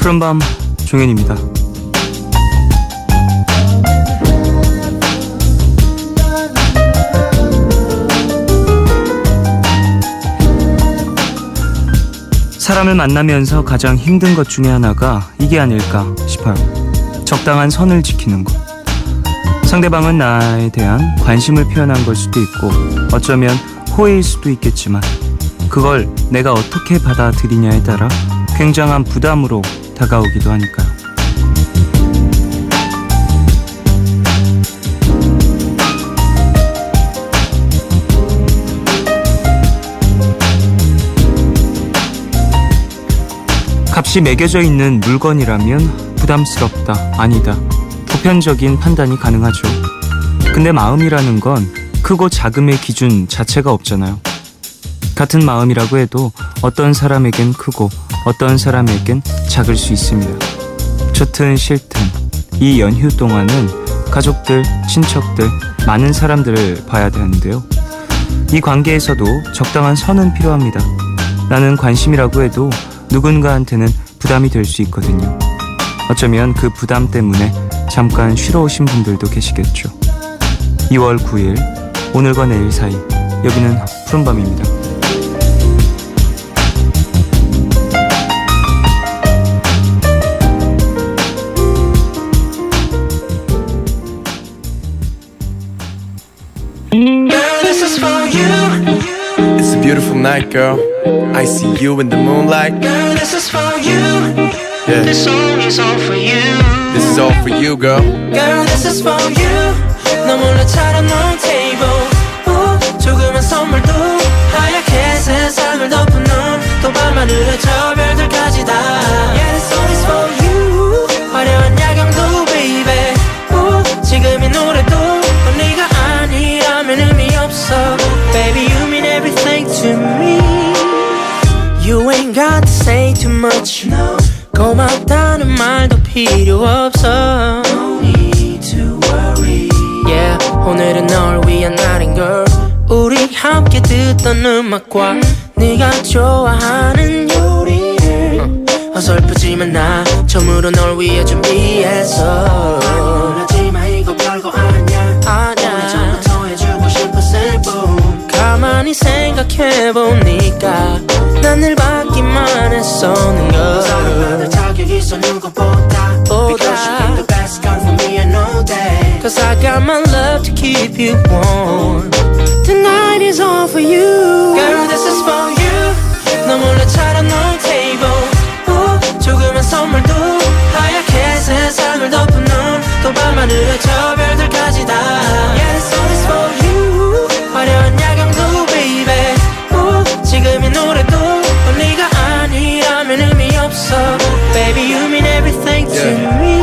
푸른밤 종현입니다. 사람을 만나면서 가장 힘든 것 중에 하나가 이게 아닐까 싶어요. 적당한 선을 지키는 것. 상대방은 나에 대한 관심을 표현한 걸 수도 있고 어쩌면 호의일 수도 있겠지만 그걸 내가 어떻게 받아들이냐에 따라 굉장한 부담으로 다가오기도 하니까요. 값이 매겨져 있는 물건이라면 부담스럽다, 아니다, 보편적인 판단이 가능하죠. 근데 마음이라는 건 크고 작음의 기준 자체가 없잖아요. 같은 마음이라고 해도 어떤 사람에겐 크고 어떤 사람에겐 작을 수 있습니다. 좋든 싫든 이 연휴 동안은 가족들, 친척들, 많은 사람들을 봐야 되는데요. 이 관계에서도 적당한 선은 필요합니다. 나는 관심이라고 해도 누군가한테는 부담이 될 수 있거든요. 어쩌면 그 부담 때문에 잠깐 쉬러 오신 분들도 계시겠죠. 2월 9일 오늘과 내일 사이, 여기는 푸른밤입니다. Girl, this is for you. It's a beautiful night, girl. I see you in the moonlight. Girl, this is for you. Yeah. This song is all for you. This is all for you, girl. Girl, this is for you. 너 몰래 차려놓은 table. 조그만 선물도 하얗게 세상을 덮은 눈. 또 밤하늘의 저 별들까지 다. Yeah, this song is for you. 화려한 야경도, baby. 지금 이 노래도 네가 아니라면 의미 없어. Baby, you mean everything to me. You ain't got to say too much. No. 고맙다는 말도 필요 없어. No need to worry. Yeah, 오늘은 널 위한 날인 girl. 우리 함께 듣던 음악과 네가 좋아하는 요리를 어설프지만 나 처음으로 널 위해 준비했어. 하지마 이거 별거 아니야. 오래전부터 해주고 싶었을 뿐. 가만히 생각해보니까 난 늘 받기만 했었는걸. 사랑받을 자격 있어 누구보다. Because you ain't the best girl for me, I know that. Cause I got my love to keep you warm. Tonight is all for you. Girl, this is for you. 너 몰래 차려놓은 table. 조그만 선물도 하얗게 세상을 덮은 눈. 또 밤하늘의 저 별들까지 다. Yeah, this song is for you. 화려한 야경도, baby. 지금 이 노래도 네가 아니라면 의미 없어. Baby, you mean everything to me.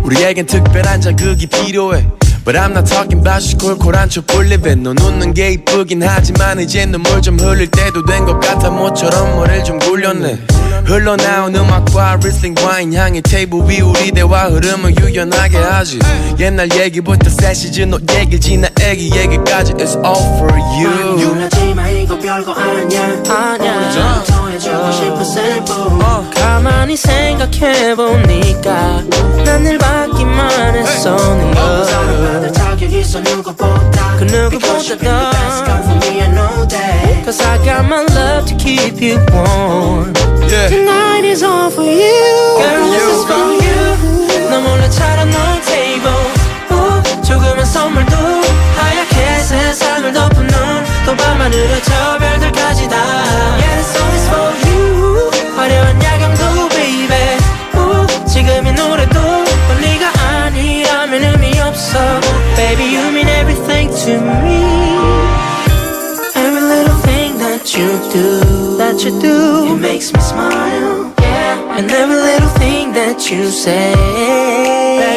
우리에겐 특별한 자극이 필요해. But I'm not talking about 시콜콜한 촛불 living. 넌 웃는 게 이쁘긴 하지만 이제 눈물 좀 흘릴 때도 된 것 같아. 모처럼 머리를 좀 굴렸네. 흘러나온 음악과 리슬링 와인 향이 테이블 위 우리 대화 흐름을 유연하게 하지. 옛날 얘기부터 새 시즌 옷 얘기 지나 애기 얘기까지 It's all for you. 놀라지마 이거 별거 아니야. 오래전부터 해주고 싶었을 뿐. 가만히 생각해보니까 난 늘 받기만 했었는걸. 사랑받을 자격 있어 누구보다. 그 누구보다도. Cause I got my love to keep you warm. Yeah. Tonight is all for you. Girl, this is for you. 너 몰래 차려놓은 table. 조그만 선물도 하얗게 세상을 덮은 눈. 또 밤하늘의 저 별들까지 다. Yeah, this song is for you. 화려한 야경도, baby. 지금 이 노래도 네가 아니라면 의미 없어. Baby, you mean everything to me. Every little thing that you do, it makes me smile. Yeah. And every little thing that you say,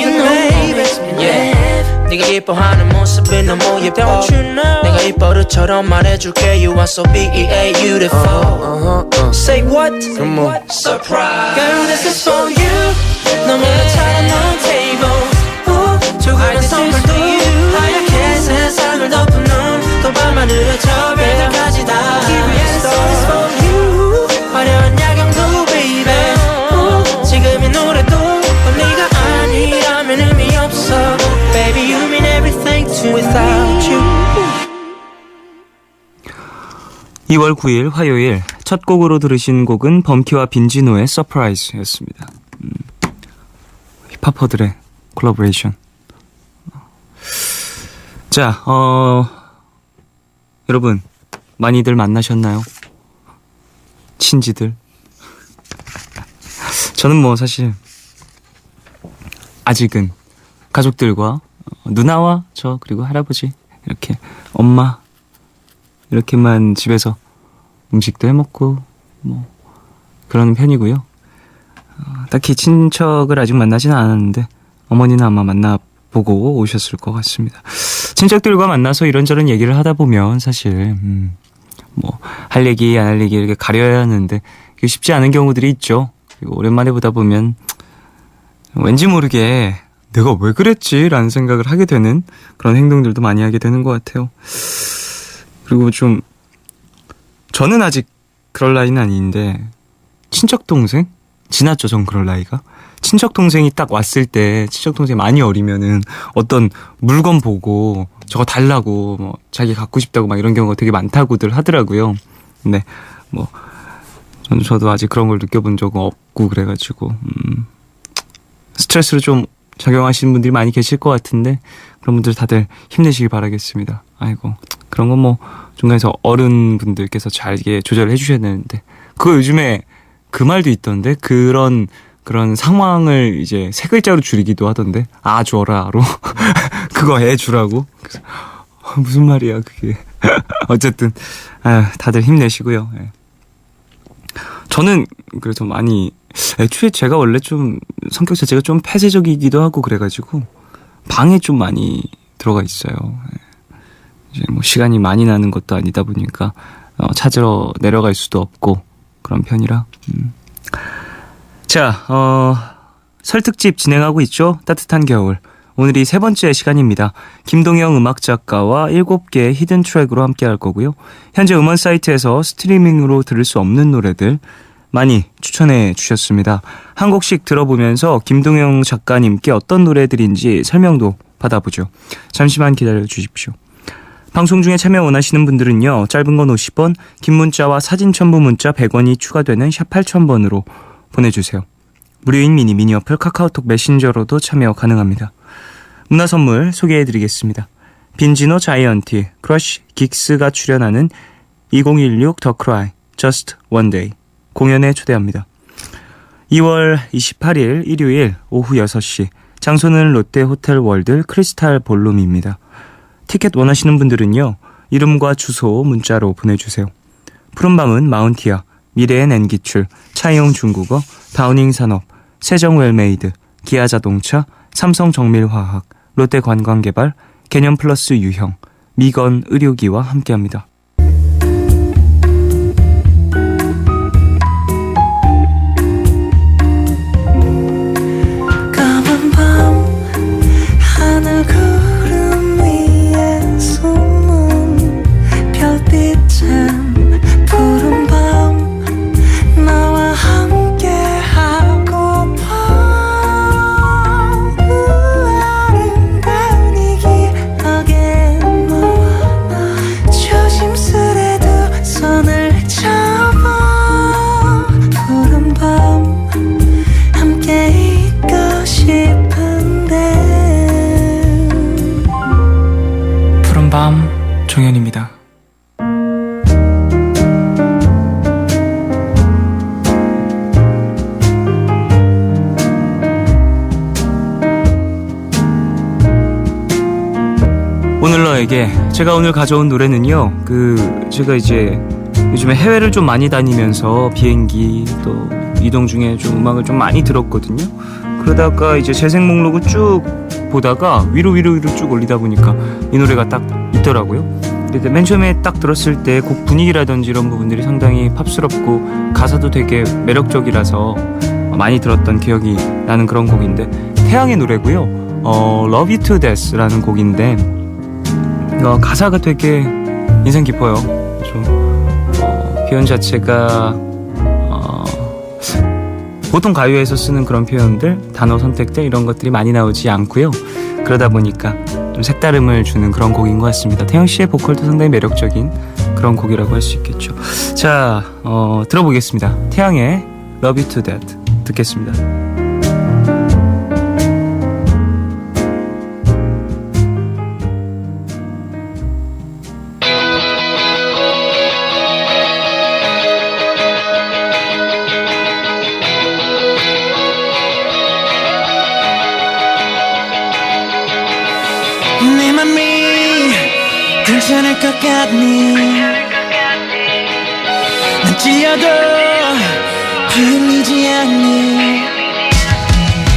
you know it makes me laugh. 네가 기뻐하는 모습이 너무 예뻐. Don't you know? 내가 이 버릇처럼 말해줄게. You are so beautiful. Say what? Come on. Surprise. Girl, this is for you. 너 몰래 차려놓은 table. 조그만 선물도 하얗게 세상을 덮은 눈. 또 밤하늘의 저 별들까지 다. This song is for you. 화려한 야경도, baby. without you. 2월 9일 화요일 첫 곡으로 들으신 곡은 범키와 빈지노의 서프라이즈였습니다. 힙합퍼들의 콜라보레이션. 자, 여러분 많이들 만나셨나요? 친지들. 저는 뭐 사실 아직은 가족들과 누나와 저 그리고 할아버지 이렇게 엄마 이렇게만 집에서 음식도 해먹고 뭐 그런 편이고요. 딱히 친척을 아직 만나지는 않았는데 어머니는 아마 만나보고 오셨을 것 같습니다. 친척들과 만나서 이런저런 얘기를 하다 보면 사실 뭐 할 얘기 안 할 얘기 이렇게 가려야 하는데 그게 쉽지 않은 경우들이 있죠. 그리고 오랜만에 보다 보면 왠지 모르게 내가 왜 그랬지? 라는 생각을 하게 되는 그런 행동들도 많이 하게 되는 것 같아요. 그리고 좀 저는 아직 그럴 나이는 아닌데 친척동생? 지났죠, 전 그럴 나이가. 친척동생이 딱 왔을 때 친척동생이 많이 어리면은 어떤 물건 보고 저거 달라고 뭐 자기 갖고 싶다고 막 이런 경우가 되게 많다고들 하더라고요. 근데 뭐 저도 아직 그런 걸 느껴본 적은 없고 그래가지고 스트레스를 좀 작용하시는 분들이 많이 계실 것 같은데 그런 분들 다들 힘내시길 바라겠습니다. 아이고 그런 건 뭐 중간에서 어른분들께서 잘게 조절을 해주셔야 되는데 그거 요즘에 그 말도 있던데 그런 상황을 이제 세 글자로 줄이기도 하던데 아 줘라로 그거 해 주라고 무슨 말이야 그게 어쨌든 다들 힘내시고요. 예. 저는 그래서 많이 애초에 제가 원래 좀 성격 자체가 좀 폐쇄적이기도 하고 그래가지고 방에 좀 많이 들어가 있어요. 이제 뭐 시간이 많이 나는 것도 아니다 보니까 찾으러 내려갈 수도 없고 그런 편이라. 자, 설 특집 진행하고 있죠. 따뜻한 겨울. 오늘이 세 번째 시간입니다. 김동영 음악작가와 7개의 히든 트랙으로 함께 할 거고요. 현재 음원 사이트에서 스트리밍으로 들을 수 없는 노래들 많이 추천해 주셨습니다. 한 곡씩 들어보면서 김동영 작가님께 어떤 노래들인지 설명도 받아보죠. 잠시만 기다려 주십시오. 방송 중에 참여 원하시는 분들은요. 짧은 건 50원, 긴 문자와 사진 첨부 문자 100원이 추가되는 샵 8000번으로 보내주세요. 무료인 미니 어플 카카오톡 메신저로도 참여 가능합니다. 문화 선물 소개해드리겠습니다. 빈지노 자이언티, 크러쉬, 긱스가 출연하는 2016 더 크라이, Just One Day 공연에 초대합니다. 2월 28일 일요일 오후 6시 장소는 롯데 호텔 월드 크리스탈 볼룸입니다. 티켓 원하시는 분들은요. 이름과 주소 문자로 보내주세요. 푸른밤은 마운티아, 미래엔 엔기출, 차이용 중국어, 다우닝 산업, 세정 웰메이드, 기아자동차, 삼성 정밀화학, 롯데 관광개발, 개념 플러스 유형, 미건 의료기와 함께합니다. 까만 밤 하늘 구름 위에 숨은 별빛은 푸른 밤 나와 함께 하고파. 아름다운 이 기억에 너와 나 조심스레도 손을 잡아. 푸른 밤 함께 있고 싶은데. 푸른밤 종현입니다. 오늘 너에게 제가 오늘 가져온 노래는요. 제가 이제 요즘에 해외를 좀 많이 다니면서 비행기 또 이동 중에 좀 음악을 좀 많이 들었거든요. 그러다가 이제 재생 목록을 쭉 보다가 위로 쭉 올리다 보니까 이 노래가 딱 있더라고요. 근데 맨 처음에 딱 들었을 때 곡 분위기라든지 이런 부분들이 상당히 팝스럽고 가사도 되게 매력적이라서 많이 들었던 기억이 나는 그런 곡인데 태양의 노래고요. Love You To Death라는 곡인데 가사가 되게 인상 깊어요. 좀 표현 자체가 보통 가요에서 쓰는 그런 표현들, 단어 선택들 이런 것들이 많이 나오지 않고요. 그러다 보니까 좀 색다름을 주는 그런 곡인 것 같습니다. 태영 씨의 보컬도 상당히 매력적인 그런 곡이라고 할 수 있겠죠. 자, 들어보겠습니다. 태양의 Love You To Death 듣겠습니다. 내 맘이 괜찮을 것 같니 난 찔려도 풀리지 않니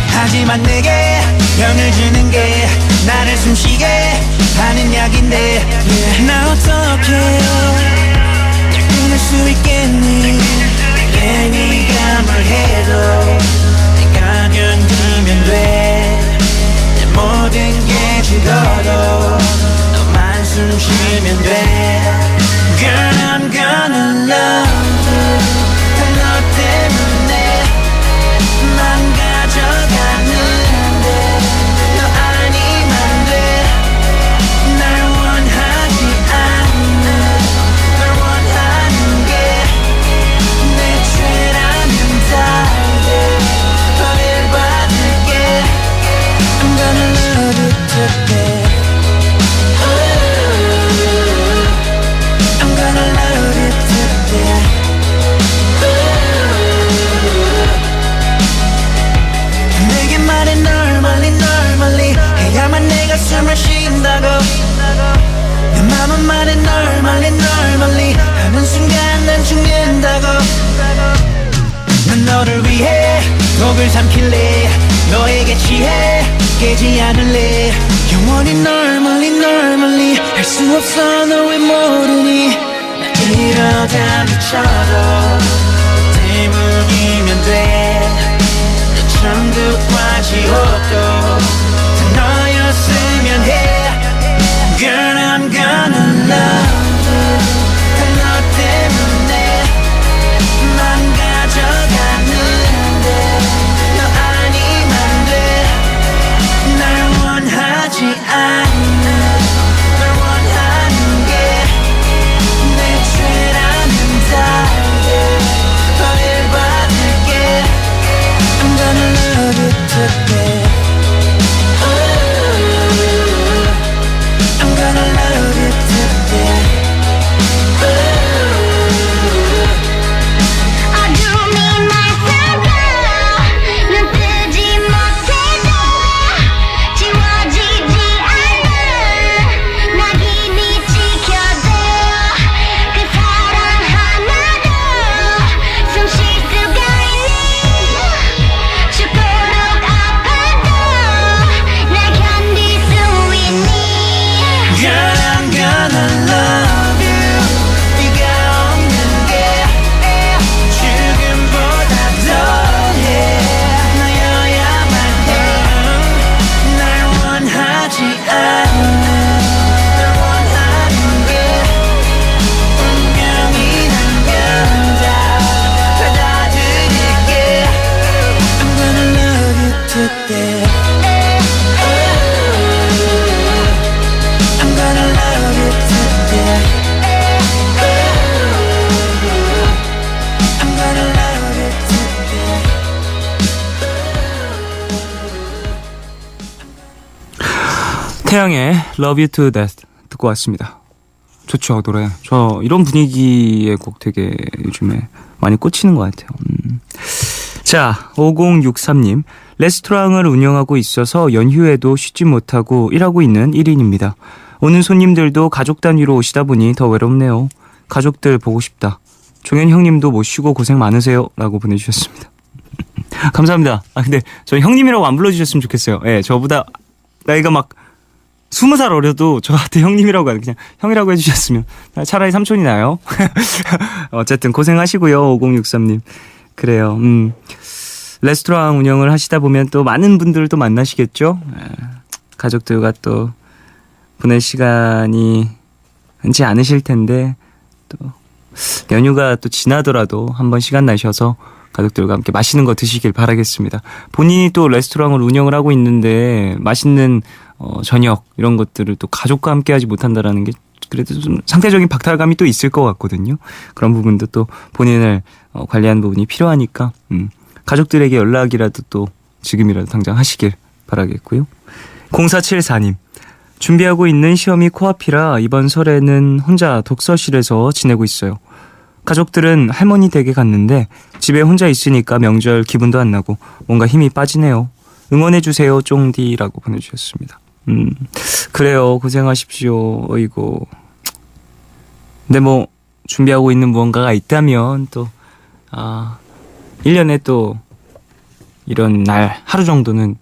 하지만 내게 병을 주는 게 나를 숨쉬게 하는 약인데 나 어떻게 날 끊을 수 있겠니 내 네가 뭘 해도 내가 견디면 돼 내 모든 게 죽어도 너만 숨 쉬면 돼 Girl I'm gonna love you 너 때문에 망가져가는데 너 아니면 돼날 원하지 않는 널 원하는 게 내 죄라면 다돼 벌받을게 I'm gonna love you today I'm gonna love you today 내게 말해 널 멀리 해야만 내가 숨을 쉰다고 내 맘은 말해 널 멀리 하는 순간 난 죽는다고 난 너를 위해 독을 삼킬래 너에게 취해 깨지 않을래 영원히 널 멀리 할 수 없어 너 왜 모르니 나 이러다 미쳐도 대문이면 돼 천국과 지옥도 다 너였으면 해 Girl I'm gonna love you 너 때문에 망가져가는데 너 아니면 돼날 원하지 않는 널 원하는 게 내 죄라면 다돼 벌받을게 I'm gonna love you today I'm gonna love you today 어둠이 맞서도 눈 뜨지 못해도 지워지지 않아 낙인이 찍혀도 그 사랑 하나도 숨 쉴 수가 있니 죽도록 아파도 날 견딜 수 있니 Girl I'm gonna love you 네가 없는 게 죽음보다 더해 너여야만 해날 원하지 않는 널 원하는 게 운명이 남겨다 받아들일게 I'm gonna love you today I'm gonna love you today I'm gonna love you today 태양의 Love You To Death 듣고 왔습니다. 좋죠, 노래. 저 이런 분위기의 곡 되게 요즘에 많이 꽂히는 것 같아요. 자, 5063님. 레스토랑을 운영하고 있어서 연휴에도 쉬지 못하고 일하고 있는 1인입니다. 오는 손님들도 가족 단위로 오시다 보니 더 외롭네요. 가족들 보고 싶다. 종현 형님도 못 쉬고 고생 많으세요. 라고 보내주셨습니다. 감사합니다. 근데 저 형님이라고 안 불러주셨으면 좋겠어요. 예, 저보다 나이가 막 20살 어려도 저한테 형님이라고 하는 그냥 형이라고 해주셨으면 차라리 삼촌이 나요. 어쨌든 고생하시고요. 5063님. 그래요. 레스토랑 운영을 하시다 보면 또 많은 분들도 만나시겠죠. 가족들과 또 보낼 시간이 흔치 않으실 텐데 또 연휴가 또 지나더라도 한번 시간 나셔서 가족들과 함께 맛있는 거 드시길 바라겠습니다. 본인이 또 레스토랑을 운영을 하고 있는데 맛있는 저녁 이런 것들을 또 가족과 함께 하지 못한다라는 게 그래도 좀 상대적인 박탈감이 또 있을 것 같거든요. 그런 부분도 또 본인을 관리하는 부분이 필요하니까 가족들에게 연락이라도 또 지금이라도 당장 하시길 바라겠고요. 0474님, 준비하고 있는 시험이 코앞이라 이번 설에는 혼자 독서실에서 지내고 있어요. 가족들은 할머니 댁에 갔는데 집에 혼자 있으니까 명절 기분도 안 나고 뭔가 힘이 빠지네요. 응원해주세요 쫑디라고 보내주셨습니다. 그래요, 고생하십시오. 어이고. 근데 뭐 준비하고 있는 무언가가 있다면 또 1년에 또 이런 날 하루 정도는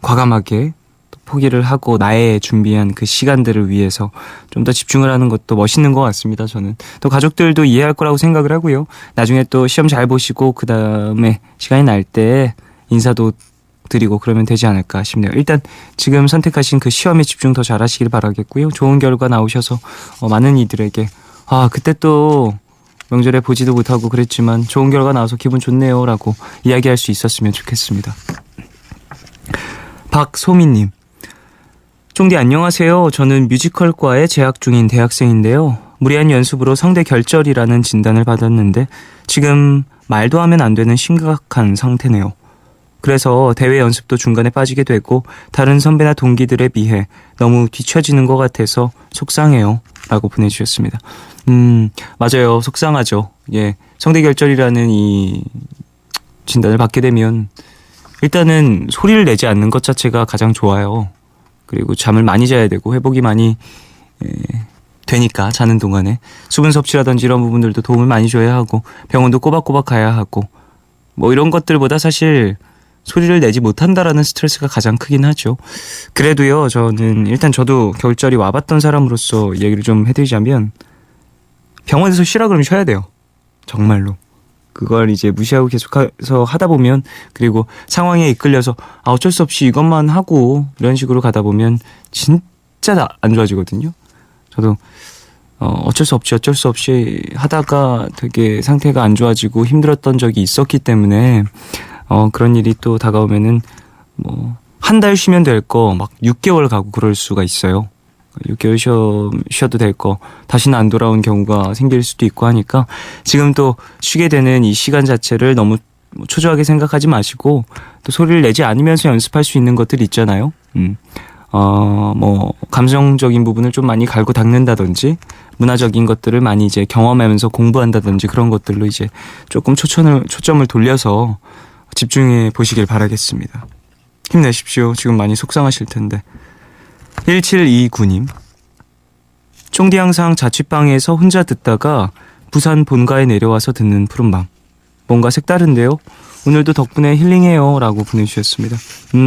과감하게 또 포기를 하고 나의 준비한 그 시간들을 위해서 좀 더 집중을 하는 것도 멋있는 것 같습니다. 저는 또 가족들도 이해할 거라고 생각을 하고요. 나중에 또 시험 잘 보시고 그 다음에 시간이 날 때 인사도 드리고 그러면 되지 않을까 싶네요. 일단 지금 선택하신 그 시험에 집중 더 잘하시길 바라겠고요. 좋은 결과 나오셔서 많은 이들에게 그때 또 명절에 보지도 못하고 그랬지만 좋은 결과 나와서 기분 좋네요 라고 이야기할 수 있었으면 좋겠습니다. 박소민님, 쫑디 안녕하세요. 저는 뮤지컬과에 재학 중인 대학생인데요. 무리한 연습으로 성대 결절이라는 진단을 받았는데 지금 말도 하면 안 되는 심각한 상태네요. 그래서 대회 연습도 중간에 빠지게 되고 다른 선배나 동기들에 비해 너무 뒤처지는 것 같아서 속상해요 라고 보내주셨습니다. 맞아요. 속상하죠. 예, 성대결절이라는 이 진단을 받게 되면 일단은 소리를 내지 않는 것 자체가 가장 좋아요. 그리고 잠을 많이 자야 되고 회복이 많이 되니까 자는 동안에 수분 섭취라든지 이런 부분들도 도움을 많이 줘야 하고 병원도 꼬박꼬박 가야 하고 뭐 이런 것들보다 사실 소리를 내지 못한다라는 스트레스가 가장 크긴 하죠. 그래도요, 저도 결절이 와봤던 사람으로서 얘기를 좀 해드리자면 병원에서 쉬라 그러면 쉬어야 돼요. 정말로. 그걸 이제 무시하고 계속해서 하다 보면 그리고 상황에 이끌려서 어쩔 수 없이 이것만 하고 이런 식으로 가다 보면 진짜 안 좋아지거든요. 저도 어쩔 수 없이 하다가 되게 상태가 안 좋아지고 힘들었던 적이 있었기 때문에 그런 일이 또 다가오면은 뭐 한 달 쉬면 될 거 막 6개월 가고 그럴 수가 있어요. 6개월 쉬어도 될 거 다시는 안 돌아온 경우가 생길 수도 있고 하니까 지금 또 쉬게 되는 이 시간 자체를 너무 초조하게 생각하지 마시고 또 소리를 내지 않으면서 연습할 수 있는 것들 있잖아요. 뭐 감정적인 부분을 좀 많이 갈고 닦는다든지 문화적인 것들을 많이 이제 경험하면서 공부한다든지 그런 것들로 이제 조금 초점을 돌려서 집중해 보시길 바라겠습니다. 힘내십시오. 지금 많이 속상하실 텐데. 1729님, 쫑디 항상 자취방에서 혼자 듣다가 부산 본가에 내려와서 듣는 푸른밤. 뭔가 색다른데요? 오늘도 덕분에 힐링해요 라고 보내주셨습니다.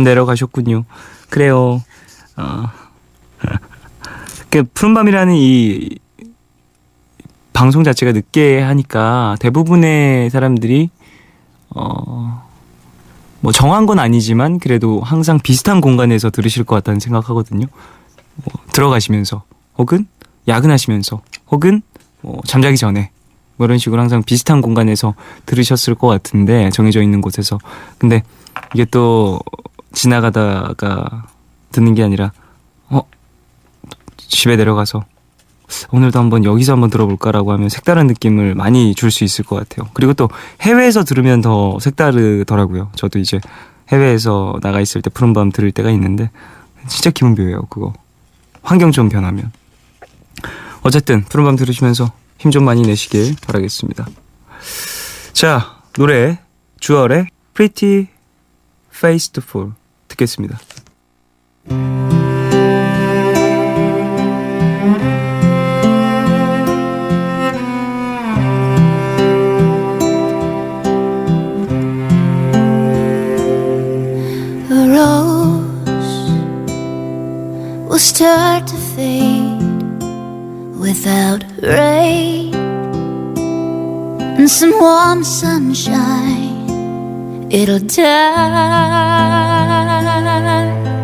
내려가셨군요. 그래요. 그 푸른밤이라는 이 방송 자체가 늦게 하니까 대부분의 사람들이 뭐 정한 건 아니지만 그래도 항상 비슷한 공간에서 들으실 것 같다는 생각하거든요. 뭐 들어가시면서 혹은 야근하시면서 혹은 뭐 잠자기 전에 뭐 이런 식으로 항상 비슷한 공간에서 들으셨을 것 같은데 정해져 있는 곳에서. 근데 이게 또 지나가다가 듣는 게 아니라 집에 내려가서 오늘도 한번 여기서 한번 들어볼까라고 하면 색다른 느낌을 많이 줄 수 있을 것 같아요. 그리고 또 해외에서 들으면 더 색다르더라고요. 저도 이제 해외에서 나가 있을 때 푸른밤 들을 때가 있는데 진짜 기분묘해요. 그거 환경 좀 변하면. 어쨌든 푸른밤 들으시면서 힘 좀 많이 내시길 바라겠습니다. 자, 노래 주얼의 Pretty Face to Fall 듣겠습니다. Start to fade without rain and some warm sunshine. It'll die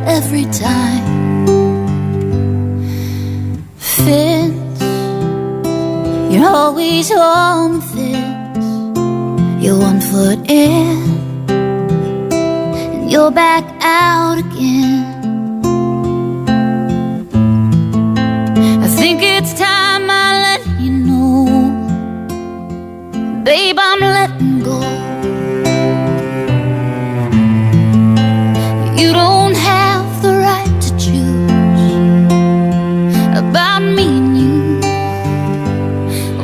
every time. Fence, you're always on the fence. You're 1 foot in, and you're back out again. I think it's time I let you know, babe, I'm letting go. You don't have the right to choose about me and you.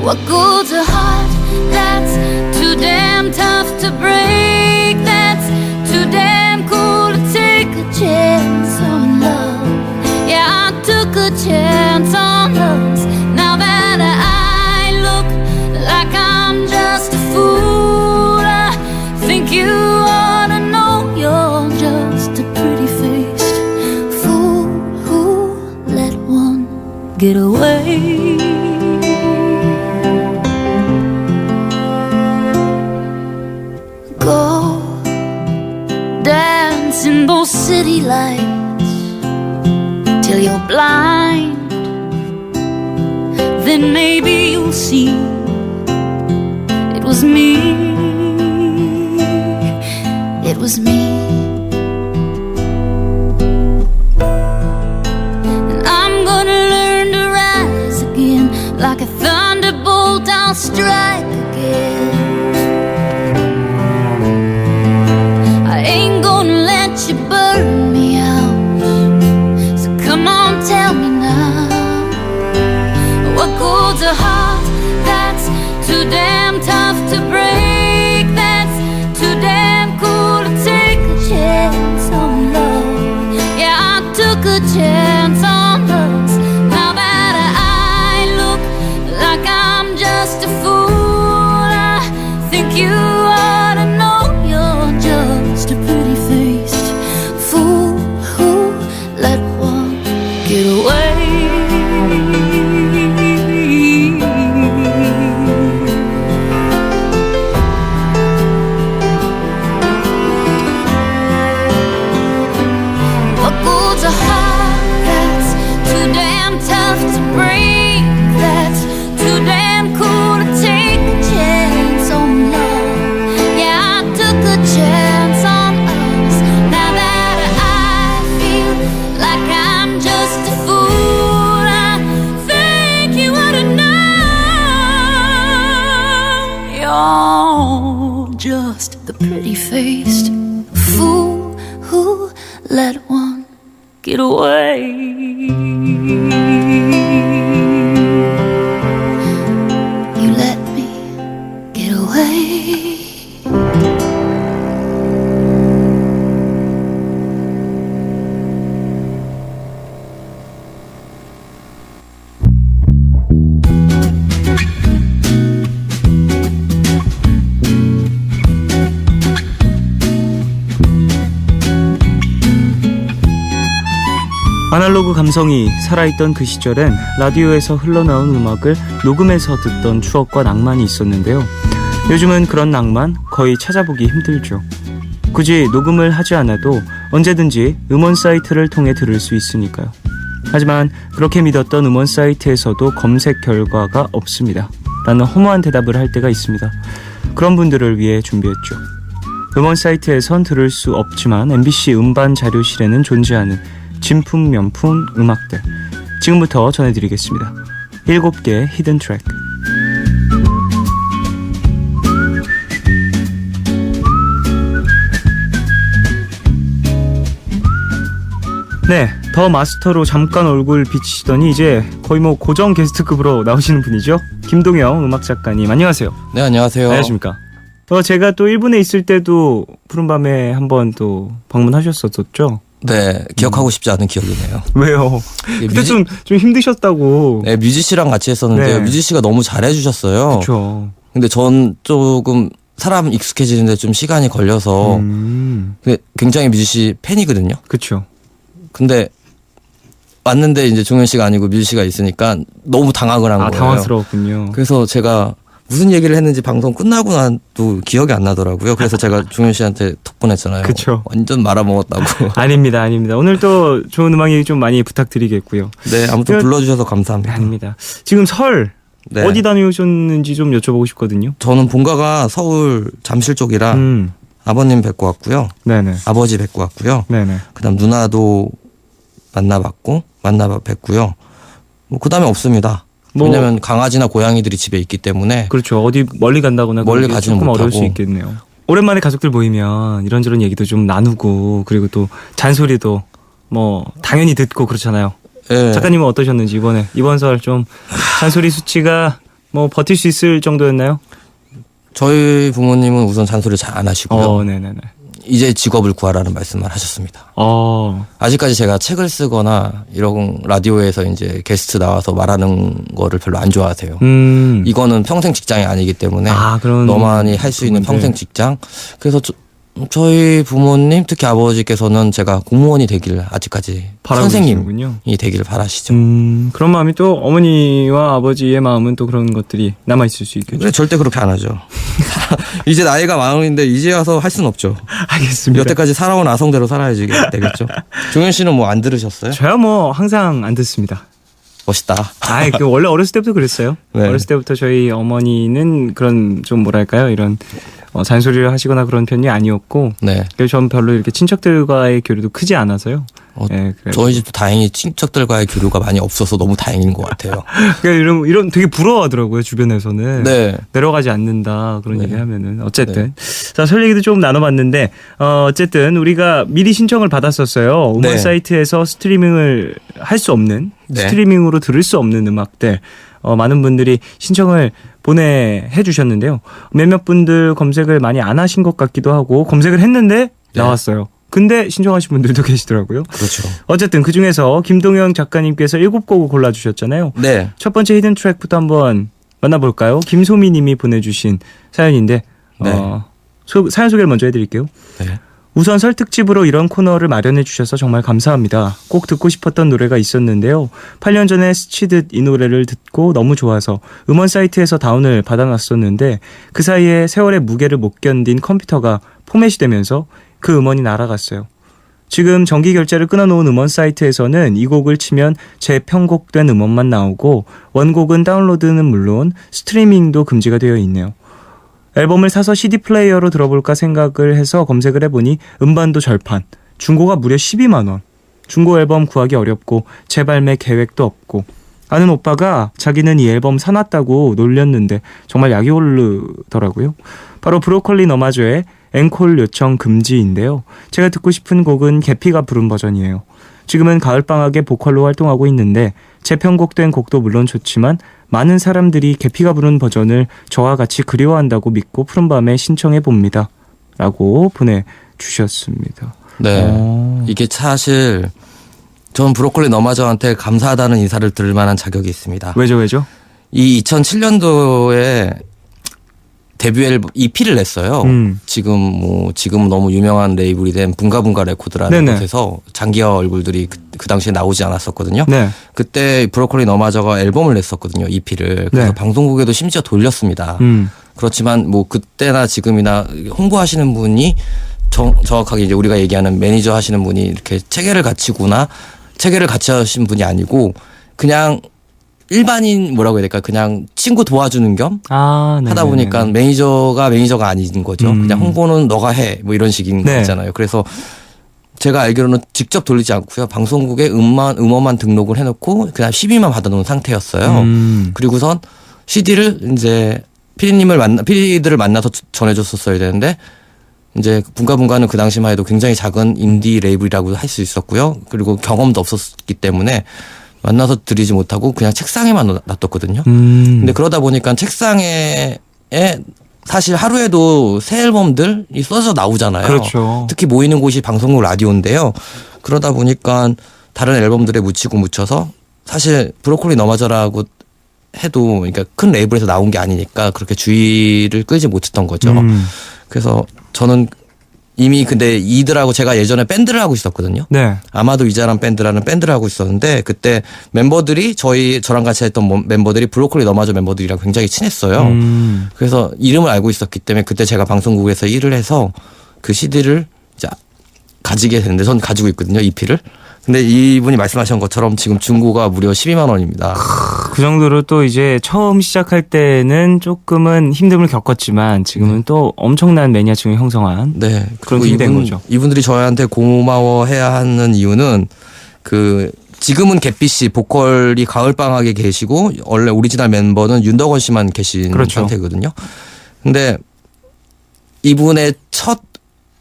What good's a heart that's too damn tough to break, that's too damn cool to take a chance on love. Yeah, I took a chance on us. Now that I look like I'm just a fool, I think you ought to know you're just a pretty-faced fool who let one get away. Go dance in those city lights till you're blind, then maybe you'll see it was me, it was me. And I'm gonna learn to rise again, like a thunderbolt I'll strike again. You burn me out, so come on, tell me now, what good's a heart that's too damn tough to break, that's too damn cool to take a chance on love. Yeah, I took a chance on us. Now that I look like I'm just a fool, I think you ought to know you're just a pretty face fool who let one get away. What good's a heart that's too damn tough to break, that's too damn cool to take a chance on love. Yeah, I took a chance on us. Now that like I'm just a fool, I think you ought to know you're just the pretty-faced fool who let one get away. You let me get away. 아날로그 감성이 살아있던 그 시절엔 라디오에서 흘러나온 음악을 녹음해서 듣던 추억과 낭만이 있었는데요. 요즘은 그런 낭만 거의 찾아보기 힘들죠. 굳이 녹음을 하지 않아도 언제든지 음원 사이트를 통해 들을 수 있으니까요. 하지만 그렇게 믿었던 음원 사이트에서도 검색 결과가 없습니다 라는 허무한 대답을 할 때가 있습니다. 그런 분들을 위해 준비했죠. 음원 사이트에선 들을 수 없지만 MBC 음반 자료실에는 존재하는 진품 명품 음악들 지금부터 전해드리겠습니다. 7개의 히든 트랙. 네, 더 마스터로 잠깐 얼굴 비치시더니 이제 거의 뭐 고정 게스트급으로 나오시는 분이죠. 김동영 음악작가님, 안녕하세요. 네, 안녕하세요. 안녕하십니까. 제가 또 일본에 있을 때도 푸른밤에 한번 또 방문하셨었죠. 네, 기억하고 싶지 않은 기억이네요. 왜요? 네, 그때 좀 힘드셨다고. 네, 뮤지 씨랑 같이 했었는데요. 네. 뮤지 씨가 너무 잘해주셨어요. 그렇죠. 근데 전 조금 사람 익숙해지는데 좀 시간이 걸려서 근데 굉장히 뮤지 씨 팬이거든요. 그렇죠. 근데 왔는데 이제 종현 씨가 아니고 뮤지 씨가 있으니까 너무 당황을 한 거예요. 당황스러웠군요. 그래서 제가 무슨 얘기를 했는지 방송 끝나고 나도 기억이 안 나더라고요. 그래서 제가 종현 씨한테 톡 보냈잖아요. 그쵸. 완전 말아먹었다고. 아닙니다. 오늘 또 좋은 음악 얘기 좀 많이 부탁드리겠고요. 네, 아무튼 불러주셔서 감사합니다. 아닙니다. 지금 설 네. 어디 다녀오셨는지 좀 여쭤보고 싶거든요. 저는 본가가 서울 잠실 쪽이라 음. 아버님 뵙고 왔고요. 네네. 아버지 뵙고 왔고요. 네네. 그다음 누나도 뵙고요. 뭐 그다음에 없습니다. 뭐- 왜냐면 강아지나 고양이들이 집에 있기 때문에 그렇죠. 어디 멀리 간다거나 멀리 그런 게 가지는 조금 어려울 못하고. 수 있겠네요. 오랜만에 가족들 모이면 이런저런 얘기도 좀 나누고 그리고 또 잔소리도 뭐 당연히 듣고 그렇잖아요. 예. 작가님은 어떠셨는지 이번 설 좀 잔소리 수치가 뭐 버틸 수 있을 정도였나요? 저희 부모님은 우선 잔소리 잘 안 하시고요. 네네네. 이제 직업을 구하라는 말씀을 하셨습니다. 어, 아직까지 제가 책을 쓰거나 이런 라디오에서 이제 게스트 나와서 말하는 거를 별로 안 좋아하세요. 이거는 평생 직장이 아니기 때문에 그런 너만이 할 수 있는 부분들. 평생 직장. 그래서 저희 부모님 특히 아버지께서는 제가 공무원이 되기를 아직까지 바라고 선생님이 계시는군요. 되기를 바라시죠. 그런 마음이 또 어머니와 아버지의 마음은 또 그런 것들이 남아 있을 수 있겠죠. 근데 절대 그렇게 안 하죠. 이제 나이가 마흔인데 이제 와서 할 수는 없죠. 알겠습니다. 여태까지 살아온 아성대로 살아야지 되겠죠. 종현 씨는 뭐 안 들으셨어요? 저야 뭐 항상 안 듣습니다. 멋있다. 원래 어렸을 때부터 그랬어요. 네. 어렸을 때부터 저희 어머니는 그런 좀 뭐랄까요 이런 잔소리를 하시거나 그런 편이 아니었고, 네. 그래서 저는 별로 이렇게 친척들과의 교류도 크지 않아서요. 네, 그래서 저희 집도 다행히 친척들과의 교류가 많이 없어서 너무 다행인 것 같아요. 그러니까 이런 되게 부러워하더라고요 주변에서는. 네. 내려가지 않는다 그런 네. 얘기하면은 어쨌든 자, 설 얘기도 좀 나눠봤는데 어쨌든 우리가 미리 신청을 받았었어요. 음원 네. 사이트에서 스트리밍을 할 수 없는 네. 스트리밍으로 들을 수 없는 음악들 많은 분들이 신청을 보내해 주셨는데요. 몇몇 분들 검색을 많이 안 하신 것 같기도 하고 검색을 했는데 나왔어요. 근데 신청하신 분들도 계시더라고요. 그렇죠. 어쨌든 그중에서 김동영 작가님께서 7곡을 골라주셨잖아요. 네. 첫 번째 히든 트랙부터 한번 만나볼까요? 김소미 님이 보내주신 사연인데 네. 사연 소개를 먼저 해드릴게요. 네. 우선 설 특집으로 이런 코너를 마련해 주셔서 정말 감사합니다. 꼭 듣고 싶었던 노래가 있었는데요. 8년 전에 스치듯 이 노래를 듣고 너무 좋아서 음원 사이트에서 다운을 받아놨었는데 그 사이에 세월의 무게를 못 견딘 컴퓨터가 포맷이 되면서 그 음원이 날아갔어요. 지금 정기 결제를 끊어놓은 음원 사이트에서는 이 곡을 치면 재편곡된 음원만 나오고 원곡은 다운로드는 물론 스트리밍도 금지가 되어 있네요. 앨범을 사서 CD 플레이어로 들어볼까 생각을 해서 검색을 해보니 음반도 절판, 중고가 무려 12만 원. 중고 앨범 구하기 어렵고 재발매 계획도 없고 아는 오빠가 자기는 이 앨범 사놨다고 놀렸는데 정말 약이 오르더라고요. 바로 브로콜리 너마저의 앵콜 요청 금지인데요. 제가 듣고 싶은 곡은 개피가 부른 버전이에요. 지금은 가을방학에 보컬로 활동하고 있는데 재편곡된 곡도 물론 좋지만 많은 사람들이 개피가 부른 버전을 저와 같이 그리워한다고 믿고 푸른밤에 신청해봅니다. 라고 보내주셨습니다. 네. 이게 사실 전 브로콜리 너마저한테 감사하다는 인사를 들을 만한 자격이 있습니다. 왜죠? 이 2007년도에 데뷔 앨범 EP를 냈어요. 지금 너무 유명한 레이블이 된 붕가붕가 레코드라는 네네. 곳에서 장기하 얼굴들이 그 당시에 나오지 않았었거든요. 네. 그때 브로콜리 너마저가 앨범을 냈었거든요. EP를. 그래서 네. 방송국에도 심지어 돌렸습니다. 그렇지만 뭐 그때나 지금이나 홍보하시는 분이 정확하게 이제 우리가 얘기하는 매니저 하시는 분이 이렇게 체계를 갖추거나 체계를 같이 하신 분이 아니고 그냥 일반인 뭐라고 해야 될까 그냥 친구 도와주는 겸 하다 보니까 매니저가 아닌 거죠. 그냥 홍보는 너가 해 뭐 이런 식인 네. 거잖아요. 그래서 제가 알기로는 직접 돌리지 않고요. 방송국에 음원만 등록을 해놓고 그냥 12만 받아놓은 상태였어요. 그리고선 CD를 이제 PD들을 만나서 전해줬었어야 되는데 이제 붕가붕가는 그 당시만 해도 굉장히 작은 인디 레이블이라고 할 수 있었고요. 그리고 경험도 없었기 때문에 만나서 드리지 못하고 그냥 책상에만 놔뒀거든요. 근데 그러다 보니까 책상에 사실 하루에도 새 앨범들이 써서 나오잖아요. 그렇죠. 특히 모이는 곳이 방송국 라디오인데요. 그러다 보니까 다른 앨범들에 묻혀서 사실 브로콜리 너마저라고 해도 그러니까 큰 레이블에서 나온 게 아니니까 그렇게 주의를 끌지 못했던 거죠. 그래서 저는 이미 근데 이들하고 제가 예전에 밴드를 하고 있었거든요. 네. 아마도 이자란 밴드라는 밴드를 하고 있었는데 그때 멤버들이 저랑 같이 했던 멤버들이 브로콜리 너마저 멤버들이랑 굉장히 친했어요. 그래서 이름을 알고 있었기 때문에 그때 제가 방송국에서 일을 해서 그 CD를 이제 가지게 됐는데 전 가지고 있거든요. EP를. 근데 이분이 말씀하신 것처럼 지금 중고가 무려 12만 원입니다. 그 정도로 또 이제 처음 시작할 때는 조금은 힘듦을 겪었지만 지금은 또 엄청난 매니아층을 형성한 네. 그런 그리고 팀이 된 거죠. 이분들이 저희한테 고마워해야 하는 이유는 지금은 개피 씨 보컬이 가을방학에 계시고 원래 오리지널 멤버는 윤덕원 씨만 계신 그렇죠. 상태거든요. 근데 이분의 첫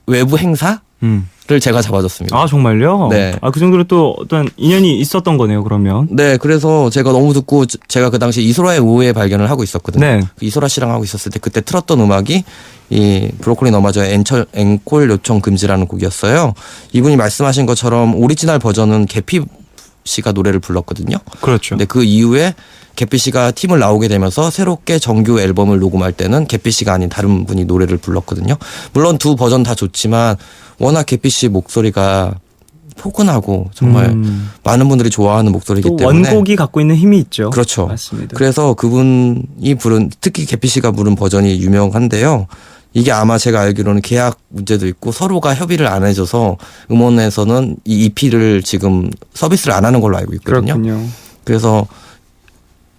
외부 행사를 제가 잡아줬습니다. 아 정말요? 네. 그 정도로 또 어떤 인연이 있었던 거네요. 그러면. 네, 그래서 제가 너무 듣고 제가 그 당시 이소라의 우회 발견을 하고 있었거든요. 네. 이소라 씨랑 하고 있었을 때 그때 틀었던 음악이 이 브로콜리 너마저의 앵콜 요청 금지라는 곡이었어요. 이분이 말씀하신 것처럼 오리지널 버전은 개피 씨가 노래를 불렀거든요. 그렇죠. 근데 그 이후에 개피 씨가 팀을 나오게 되면서 새롭게 정규 앨범을 녹음할 때는 개피 씨가 아닌 다른 분이 노래를 불렀거든요. 물론 두 버전 다 좋지만 워낙 개피 씨 목소리가 포근하고 정말 많은 분들이 좋아하는 목소리이기 또 때문에 원곡이 갖고 있는 힘이 있죠. 그렇죠. 맞습니다. 그래서 그분이 부른 특히 개피 씨가 부른 버전이 유명한데요. 이게 아마 제가 알기로는 계약 문제도 있고 서로가 협의를 안 해줘서 음원에서는 이 EP를 지금 서비스를 안 하는 걸로 알고 있거든요. 그렇군요. 그래서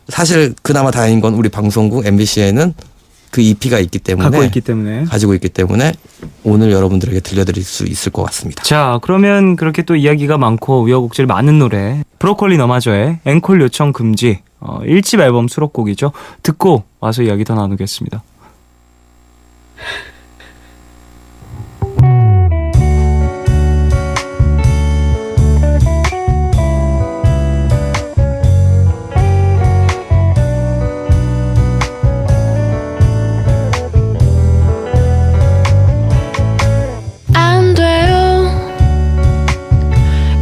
사실 그나마 다행인 건 우리 방송국 MBC에는 그 EP가 있기 때문에 가지고 있기 때문에 오늘 여러분들에게 들려드릴 수 있을 것 같습니다. 자, 그러면 그렇게 또 이야기가 많고 우여곡절 많은 노래 브로콜리 너마저의 앵콜 요청 금지 1집 앨범 수록곡이죠. 듣고 와서 이야기 더 나누겠습니다. 안 돼요.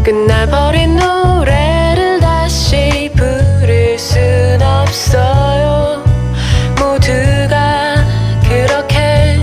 끝나버린 노래를 다시 부를 순 없어요. 모두가 그렇게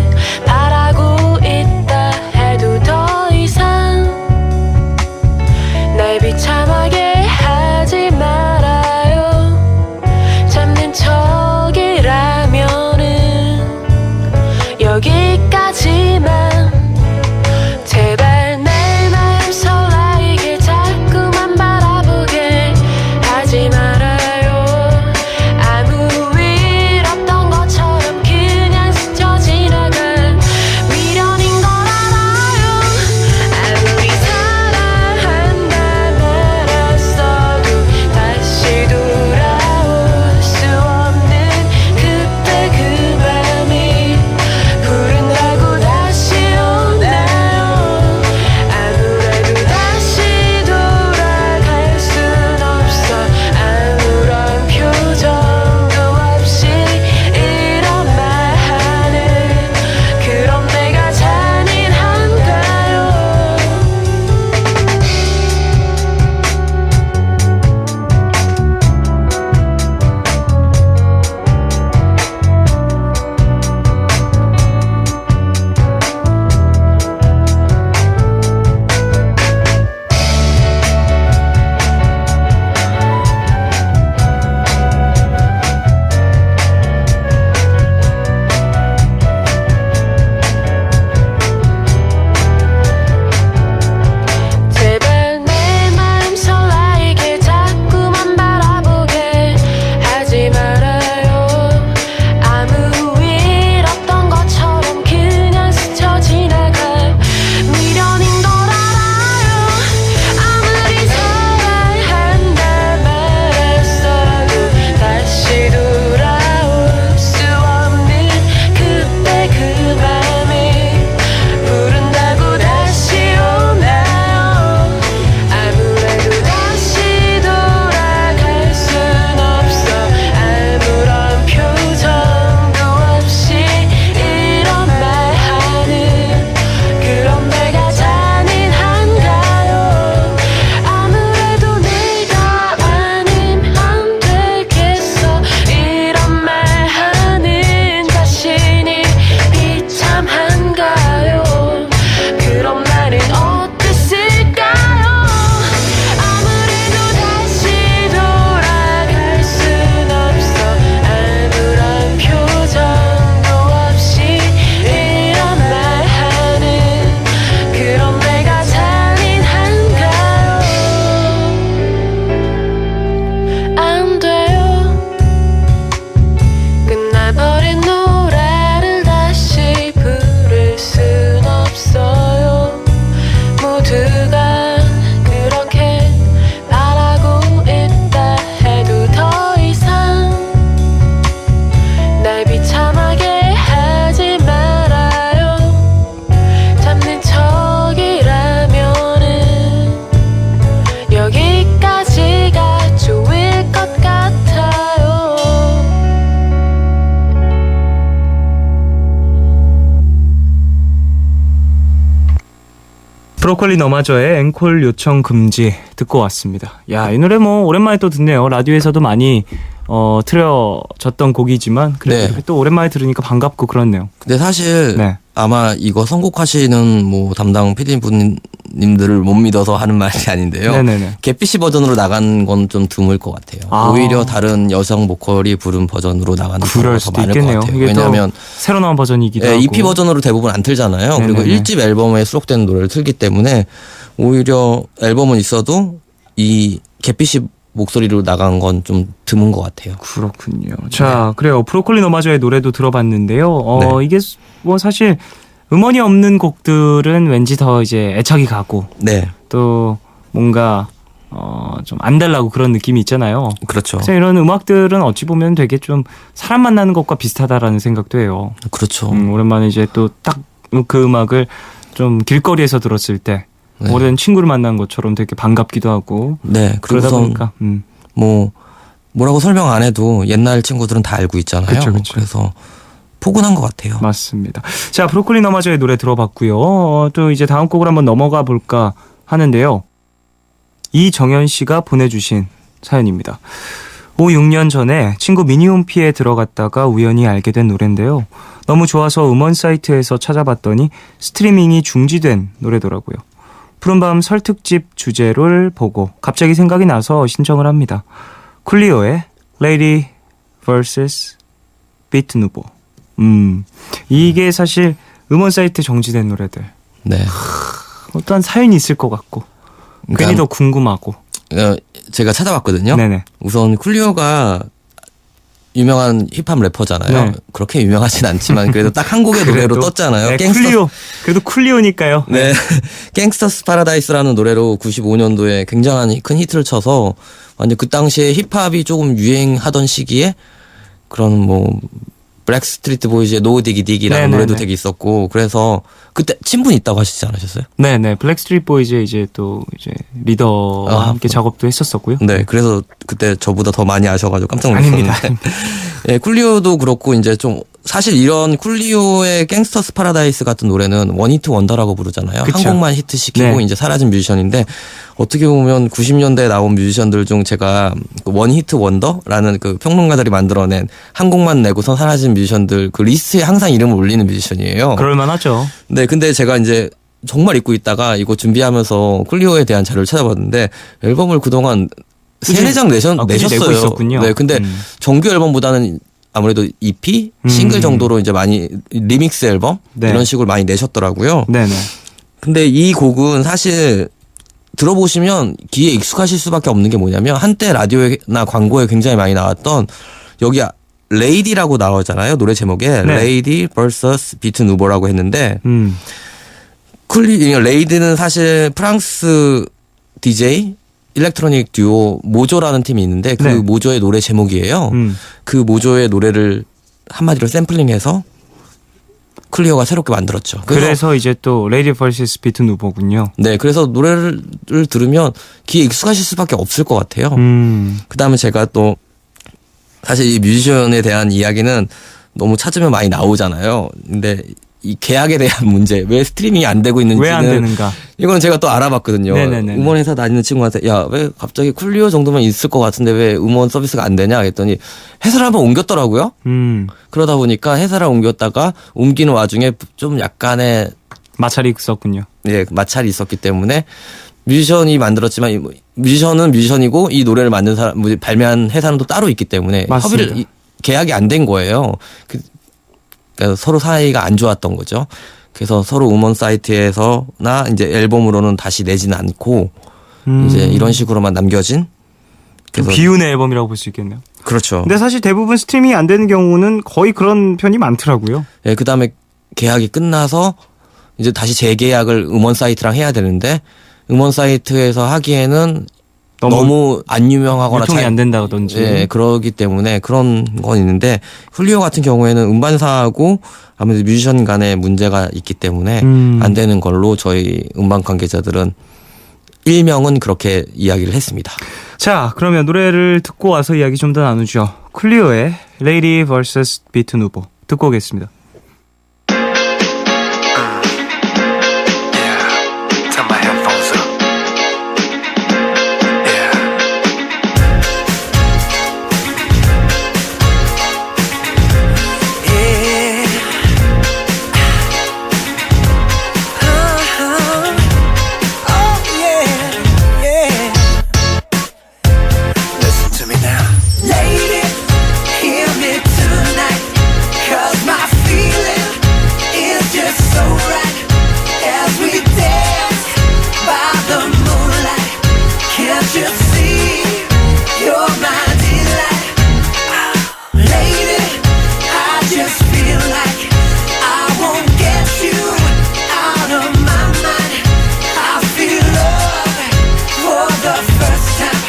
브로콜리 너마저의 앵콜 요청 금지 듣고 왔습니다. 야, 이 노래 뭐 오랜만에 또 듣네요. 라디오에서도 많이 틀어졌던 곡이지만 그래도 네. 이렇게 또 오랜만에 들으니까 반갑고 그렇네요. 근데 사실 네. 아마 이거 선곡하시는 뭐 담당 PD분님들을 못 믿어서 하는 말이 아닌데요. 네네네. 개피씨 버전으로 나간 건 좀 드물 것 같아요. 아. 오히려 다른 여성 보컬이 부른 버전으로 나가는 그럴 경우가 더 수도 많을 있겠네요. 것 같아요. 이게 또 왜냐하면 새로 나온 버전이기도 예, 하고. EP 버전으로 대부분 안 틀잖아요. 그리고 네네네. 1집 앨범에 수록된 노래를 틀기 때문에 오히려 앨범은 있어도 이 개피씨 목소리로 나간 건 좀 드문 것 같아요. 그렇군요. 자, 그래요. 브로콜리 너마저의 노래도 들어봤는데요. 네. 이게 뭐 사실 음원이 없는 곡들은 왠지 더 이제 애착이 가고 네, 또 뭔가 좀 안 달라고 그런 느낌이 있잖아요. 그렇죠. 그래서 이런 음악들은 어찌 보면 되게 좀 사람 만나는 것과 비슷하다라는 생각도 해요. 그렇죠. 오랜만에 이제 또 딱 그 음악을 좀 길거리에서 들었을 때 네. 오랜 친구를 만난 것처럼 되게 반갑기도 하고 네, 그러다 그리고선 보니까 뭐 뭐라고 설명 안 해도 옛날 친구들은 다 알고 있잖아요. 그쵸, 그쵸. 그래서 포근한 것 같아요. 맞습니다. 자, 브로콜리 너마저의 노래 들어봤고요. 또 이제 다음 곡을 한번 넘어가 볼까 하는데요. 이정현 씨가 보내주신 사연입니다. 5, 6년 전에 친구 미니홈피에 들어갔다가 우연히 알게 된 노래인데요. 너무 좋아서 음원 사이트에서 찾아봤더니 스트리밍이 중지된 노래더라고요. 푸른밤 설 특집 주제를 보고 갑자기 생각이 나서 신청을 합니다. 쿨리오의 Lady vs 비트 누보. 이게 사실 음원 사이트 정지된 노래들. 네. 어떠한 사연이 있을 것 같고 괜히 더 궁금하고. 제가 찾아봤거든요. 네네. 우선 쿨리오가 유명한 힙합 래퍼잖아요. 네. 그렇게 유명하진 않지만 그래도 딱 한 곡의 노래로 그래도, 떴잖아요. 네, 갱스터, 쿨리오. 그래도 쿨리오니까요. 네. 갱스터스 파라다이스라는 노래로 95년도에 굉장한 큰 히트를 쳐서 완전 그 당시에 힙합이 조금 유행하던 시기에 그런 뭐 블랙 스트리트 보이즈의 노 디기 디기라는 네네네. 노래도 되게 있었고 그래서 그때 친분이 있다고 하시지 않으셨어요? 네네. 블랙스트리트 보이즈 이제 또 이제 리더와 함께 작업도 했었었고요. 네, 그래서 그때 저보다 더 많이 아셔가지고 깜짝 아닙니다. 놀랐는데. 예, 쿨리오도 그렇고 이제 좀 사실 이런 쿨리오의 갱스터스 파라다이스 같은 노래는 원히트 원더라고 부르잖아요. 그쵸. 한 곡만 히트시키고 네. 이제 사라진 뮤지션인데 어떻게 보면 90년대에 나온 뮤지션들 중 제가 그 원히트 원더라는 그 평론가들이 만들어낸 한 곡만 내고선 사라진 뮤지션들 그 리스트에 항상 이름을 올리는 뮤지션이에요. 그럴만하죠. 네, 근데 제가 이제 정말 잊고 있다가 이거 준비하면서 쿨리오에 대한 자료를 찾아봤는데 앨범을 그동안 꾸준히- 3-4장 꾸준히 내셨어요. 내고 있었군요. 네, 근데 정규 앨범보다는 아무래도 EP, 싱글 정도로 이제 많이 리믹스 앨범 네. 이런 식으로 많이 내셨더라고요. 네네. 근데 이 곡은 사실 들어보시면 귀에 익숙하실 수밖에 없는 게 뭐냐면 한때 라디오나 광고에 굉장히 많이 나왔던 여기 레이디라고 나오잖아요. 노래 제목에 네. 레이디 vs 비트 누보라고 했는데 레이디는 사실 프랑스 DJ 일렉트로닉 듀오 모조라는 팀이 있는데 그 네. 모조의 노래 제목이에요. 그 모조의 노래를 한마디로 샘플링해서 클리어가 새롭게 만들었죠. 그래서 이제 또 레이디 vs 비트 누보군요. 네, 그래서 노래를 들으면 귀에 익숙하실 수밖에 없을 것 같아요. 그다음에 제가 또 사실 이 뮤지션에 대한 이야기는 너무 찾으면 많이 나오잖아요. 근데 이 계약에 대한 문제, 왜 스트리밍이 안 되고 있는지는 왜 안 되는가? 이건 제가 또 알아봤거든요. 네네네. 음원회사 다니는 친구한테 야, 왜 갑자기 쿨리오 정도면 있을 것 같은데 왜 음원 서비스가 안 되냐 했더니 회사를 한번 옮겼더라고요. 그러다 보니까 회사를 옮겼다가 옮기는 와중에 좀 약간의 마찰이 있었군요. 예, 마찰이 있었기 때문에 뮤지션이 만들었지만 뮤지션은 뮤지션이고 이 노래를 만든 사람 발매한 회사는 또 따로 있기 때문에 맞습니다. 협의를 계약이 안 된 거예요. 그러니까 서로 사이가 안 좋았던 거죠. 그래서 서로 음원 사이트에서나 이제 앨범으로는 다시 내지는 않고 이제 이런 식으로만 남겨진. 그래서 비운의 앨범이라고 볼 수 있겠네요. 그렇죠. 근데 사실 대부분 스트리밍이 안 되는 경우는 거의 그런 편이 많더라고요. 예, 그다음에 계약이 끝나서 이제 다시 재계약을 음원 사이트랑 해야 되는데 음원 사이트에서 하기에는 너무 안 유명하거나 유통이 안 된다든지. 예, 그러기 때문에 그런 건 있는데 훌리오 같은 경우에는 음반사하고 아무래도 뮤지션 간에 문제가 있기 때문에 안 되는 걸로 저희 음반 관계자들은 일명은 그렇게 이야기를 했습니다. 자, 그러면 노래를 듣고 와서 이야기 좀 더 나누죠. 쿨리오의 Lady vs 비트 누보 듣고 오겠습니다. Turn my Lady, hear me tonight, 'cause my feeling is just so right. As we dance by the moonlight, can't you see you're my delight? Lady, I just feel like I won't get you out of my mind. I feel love for the first time,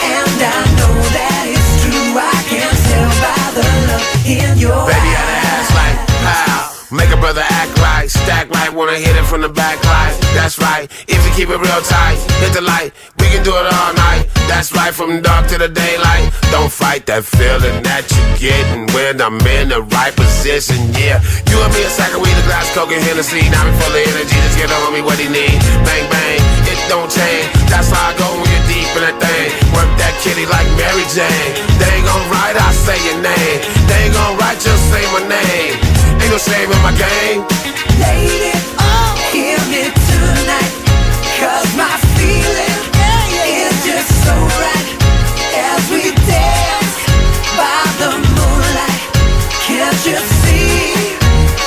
and I know that it's true. I can tell by the look in your Baby, eyes. had an ass like pow. Make a brother act right, stack right, wanna hit it from the back right. That's right, if you keep it real tight, hit the light, we can do it all night. That's right, from dark to the daylight. Don't fight that feeling that you're getting when I'm in the right position, yeah. You and me a sack of weed, a glass, Coke and Hennessy. Now we full of energy, just get the homie what he need. Bang, bang, it don't change. That's how I go when you're deep in that thing. Work that kitty like Mary Jane. They ain't gon' write, I say your name. They ain't gon' write, just say my name. Ain't no shame in my game. Lady, hear me tonight, 'cause my feeling is just so right. As we dance by the moonlight, can't you see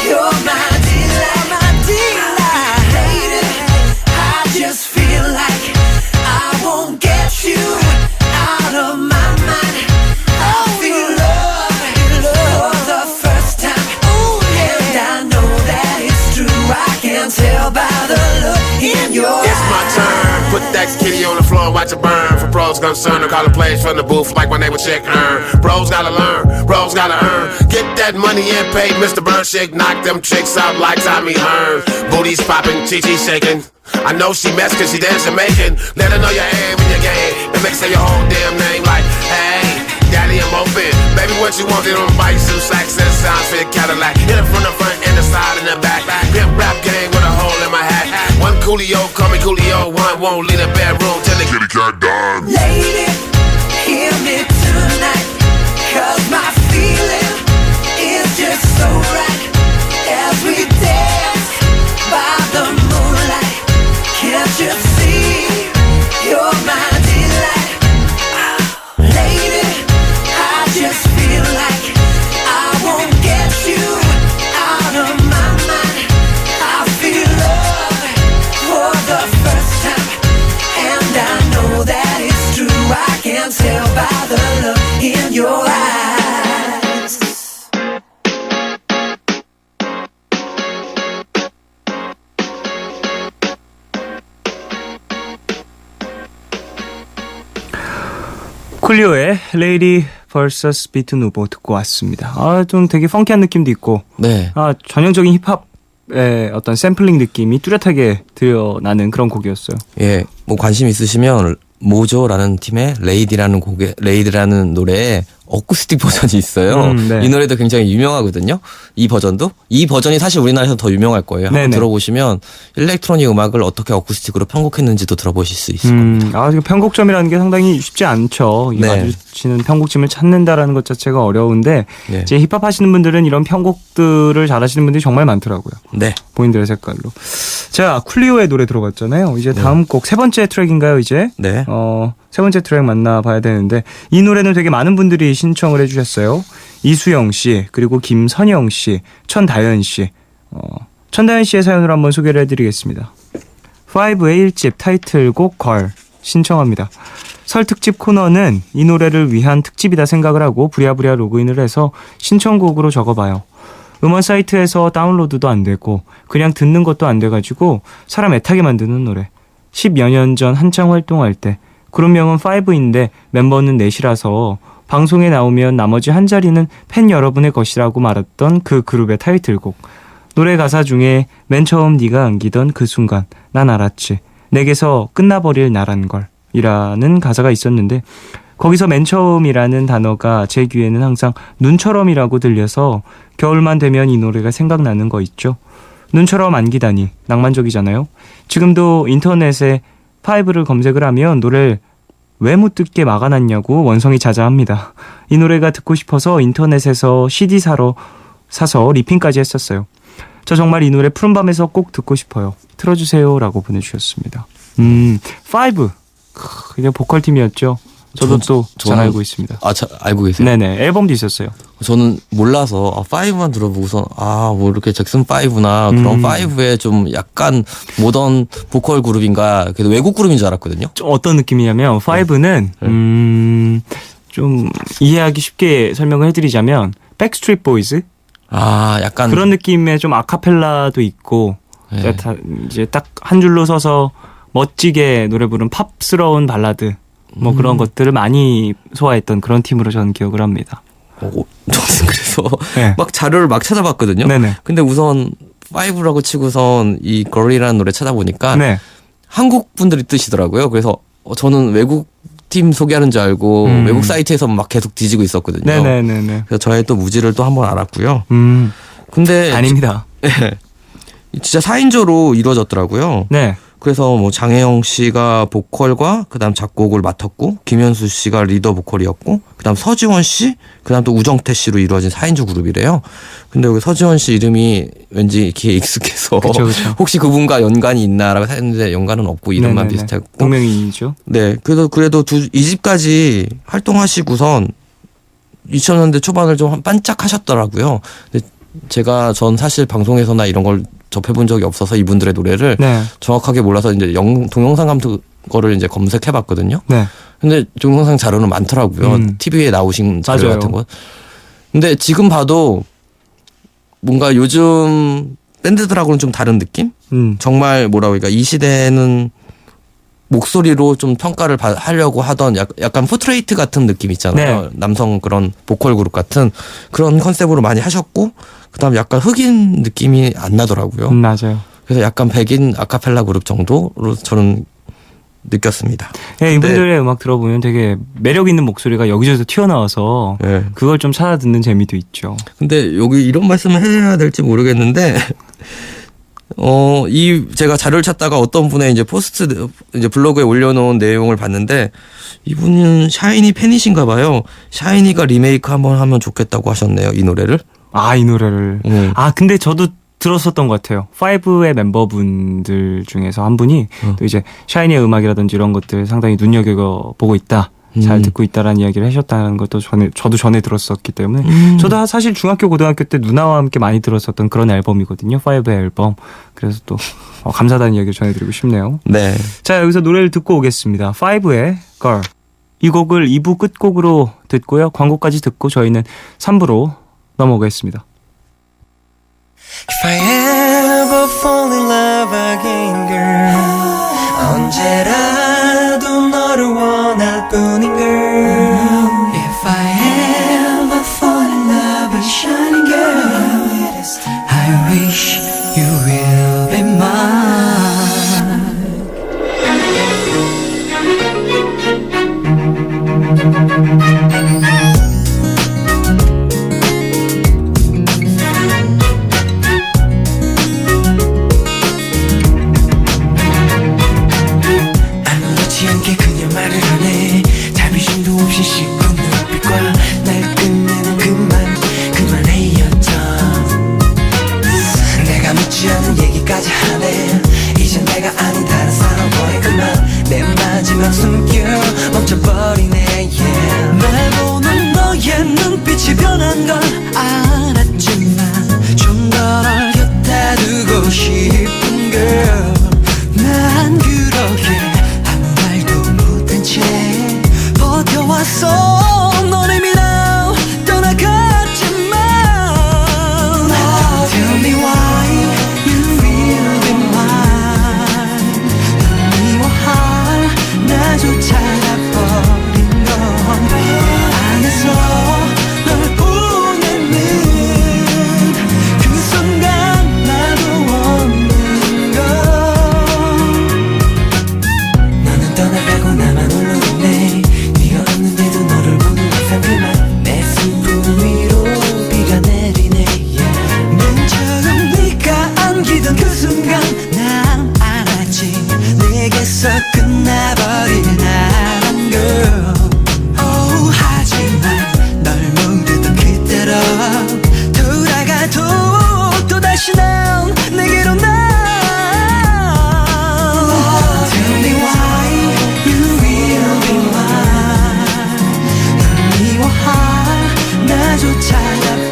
you're my delight, my delight? Lady, I just feel like I won't get you out of my mind. I feel love for the first time, and I know that it's true. I can tell by the look in your eyes. It's my turn. Put that kitty on the floor and watch it burn. For pros concerned, I call the plays from the booth like my neighbor Chick Earn. Bros gotta learn, bros gotta earn. Get that money and pay Mr. Burn Shake. Knock them tricks out like Tommy Hearn. Booties popping, Chi-Chi shaking. I know she mess cause she damn Jamaican. Let her know your aim in your game. And make say your whole damn name like, hey, daddy, I'm open. Baby, what you want? They don't bite some slacks and sounds fit Cadillac. Hit it from the front and the side and the back. Pimp rap game with a hole in my hat. One Coolio, call me Coolio. One won't leave the bedroom till the kitty cat done. Lady, hear me tonight, 'cause my feeling is just so right. As we dance by the moonlight, can't you see you're my delight? Lady, I just feel like I won't get you out of my mind. I feel love for the first time, and I know that it's true. I can tell by the look in your eyes. 쿨리오의 Lady vs 비트 누보 듣고 왔습니다. 좀 되게 펑키한 느낌도 있고, 네. 전형적인 힙합의 어떤 샘플링 느낌이 뚜렷하게 드러나는 그런 곡이었어요. 예, 뭐 관심 있으시면 모조라는 팀의 레이디라는 노래에 어쿠스틱 버전이 있어요. 네. 이 노래도 굉장히 유명하거든요. 이 버전이 사실 우리나라에서 더 유명할 거예요. 한번 네네. 들어보시면 일렉트로닉 음악을 어떻게 어쿠스틱으로 편곡했는지도 들어보실 수 있을 겁니다. 지금 편곡점이라는 게 상당히 쉽지 않죠. 이 네. 마주치는 편곡점을 찾는다라는 것 자체가 어려운데, 네. 이제 힙합 하시는 분들은 이런 편곡들을 잘하시는 분들이 정말 많더라고요. 네. 본인들의 색깔로. 자, 쿨리오의 노래 들어봤잖아요. 이제 다음 곡 세 번째 트랙인가요, 이제? 네. 세 번째 트랙 만나봐야 되는데, 이 노래는 되게 많은 분들이 신청을 해주셨어요. 이수영 씨, 그리고 김선영 씨, 천다연 씨. 천다연 씨의 사연으로 한번 소개를 해드리겠습니다. 5의 1집 타이틀곡 걸 신청합니다. 설 특집 코너는 이 노래를 위한 특집이다 생각을 하고 부랴부랴 로그인을 해서 신청곡으로 적어봐요. 음원 사이트에서 다운로드도 안 되고 그냥 듣는 것도 안 돼가지고 사람 애타게 만드는 노래. 10여 년 전 한창 활동할 때 그룹명은 5인데 멤버는 넷이라서 방송에 나오면 나머지 한 자리는 팬 여러분의 것이라고 말했던 그 그룹의 타이틀곡. 노래 가사 중에 맨 처음 네가 안기던 그 순간 난 알았지. 내게서 끝나버릴 나란 걸 이라는 가사가 있었는데 거기서 맨 처음이라는 단어가 제 귀에는 항상 눈처럼이라고 들려서 겨울만 되면 이 노래가 생각나는 거 있죠. 눈처럼 안기다니 낭만적이잖아요. 지금도 인터넷에 5를 검색을 하면 노래를 왜 못 듣게 막아놨냐고 원성이 자자합니다. 이 노래가 듣고 싶어서 인터넷에서 CD 사서 리핑까지 했었어요. 저 정말 이 노래 푸른밤에서 꼭 듣고 싶어요. 틀어주세요 라고 보내주셨습니다. 5 그냥 보컬팀이었죠. 저도 또 잘 저는- 알고 있습니다. 알고 계세요? 네네, 앨범도 있었어요. 저는 몰라서 5만 들어보고서 뭐 이렇게 잭슨 5나 그런 5에 좀 약간 모던 보컬 그룹인가 그래도 외국 그룹인 줄 알았거든요. 좀 어떤 느낌이냐면 5는 좀 이해하기 쉽게 설명을 해드리자면 백스트리트 보이즈 약간 그런 느낌의 좀 아카펠라도 있고 네. 이제 딱 한 줄로 서서 멋지게 노래 부른 팝스러운 발라드 뭐 그런 것들을 많이 소화했던 그런 팀으로 저는 기억을 합니다. 저는 그래서 네. 막 자료를 막 찾아봤거든요. 네네. 근데 우선 5라고 치고선 이 걸이라는 노래 찾아보니까 네. 한국 분들이 뜨시더라고요. 그래서 저는 외국 팀 소개하는 줄 알고 외국 사이트에서 막 계속 뒤지고 있었거든요. 네네네네. 그래서 저의 또 무지를 또 한번 알았고요. 근데 아닙니다. 진짜 4인조로 이루어졌더라고요. 네. 그래서 뭐 장혜영 씨가 보컬과 그다음 작곡을 맡았고 김현수 씨가 리더 보컬이었고 그다음 서지원 씨 그다음 또 우정태 씨로 이루어진 4인조 그룹이래요. 근데 여기 서지원 씨 이름이 왠지 이렇게 익숙해서 그쵸. 혹시 그분과 연관이 있나라고 했는데 연관은 없고 이름만 네네네. 비슷했고 동명이인이죠. 네. 그래도 2집까지 활동하시고선 2000년대 초반을 좀 반짝하셨더라고요. 근데 전 사실 방송에서나 이런 걸 접해본 적이 없어서 이분들의 노래를 네. 정확하게 몰라서 이제 동영상 같은 거를 이제 검색해봤거든요. 네. 근데 동영상 자료는 많더라고요. TV에 나오신 자료 맞아요. 같은 거. 근데 지금 봐도 뭔가 요즘 밴드들하고는 좀 다른 느낌? 정말 뭐라고 그러니까 이 시대에는 목소리로 좀 평가를 하려고 하던 약간 포트레이트 같은 느낌 있잖아요. 네. 남성 그런 보컬 그룹 같은 그런 컨셉으로 많이 하셨고 그다음 약간 흑인 느낌이 안 나더라고요. 맞아요. 그래서 약간 백인 아카펠라 그룹 정도로 저는 느꼈습니다. 네, 이분들의 음악 들어보면 되게 매력 있는 목소리가 여기저기서 튀어나와서 네. 그걸 좀 찾아 듣는 재미도 있죠. 근데 여기 이런 말씀을 해야 될지 모르겠는데 제가 자료를 찾다가 어떤 분의 이제 포스트 이제 블로그에 올려놓은 내용을 봤는데 이분은 샤이니 팬이신가 봐요. 샤이니가 리메이크 한번 하면 좋겠다고 하셨네요. 이 노래를. 이 노래를. 음. 근데 저도 들었었던 것 같아요. 5의 멤버분들 중에서 한 분이 또 이제 샤이니의 음악이라든지 이런 것들 상당히 눈여겨보고 있다. 잘 듣고 있다라는 이야기를 하셨다는 것도 저도 전에 들었었기 때문에 저도 사실 중학교 고등학교 때 누나와 함께 많이 들었었던 그런 앨범이거든요. 5의 앨범. 그래서 또 감사하다는 이야기를 전해드리고 싶네요. 네. 자, 여기서 노래를 듣고 오겠습니다. 5의 Girl. 이 곡을 2부 끝곡으로 듣고요. 광고까지 듣고 저희는 3부로 넘어가겠습니다. If I ever fall in love again, girl, 언제라도 너를 원할 뿐인 girl. If I ever fall in love with shining girl, I wish you will be mine. 아무렇지 않게 그녀 말을 하네. 자비심도 없이 시큰 눈빛과 날 끝내는 그만해였던 내가 묻지 않은 얘기까지 하네. 이제 내가 아닌 다른 사람과의 그만 내 마지막 숨결 멈춰버리네. yeah. 날 보는 너의 눈빛이 변한 걸 알았지만 좀 더 널 곁에 두고 싶은 girl. 난 그렇게 아무 말도 못한 채 버텨왔어. 넌 이미 나 떠나갔지만 Tell me why you feel be mine. 널 미워할 나조차 버린 건 안에서 널 보내는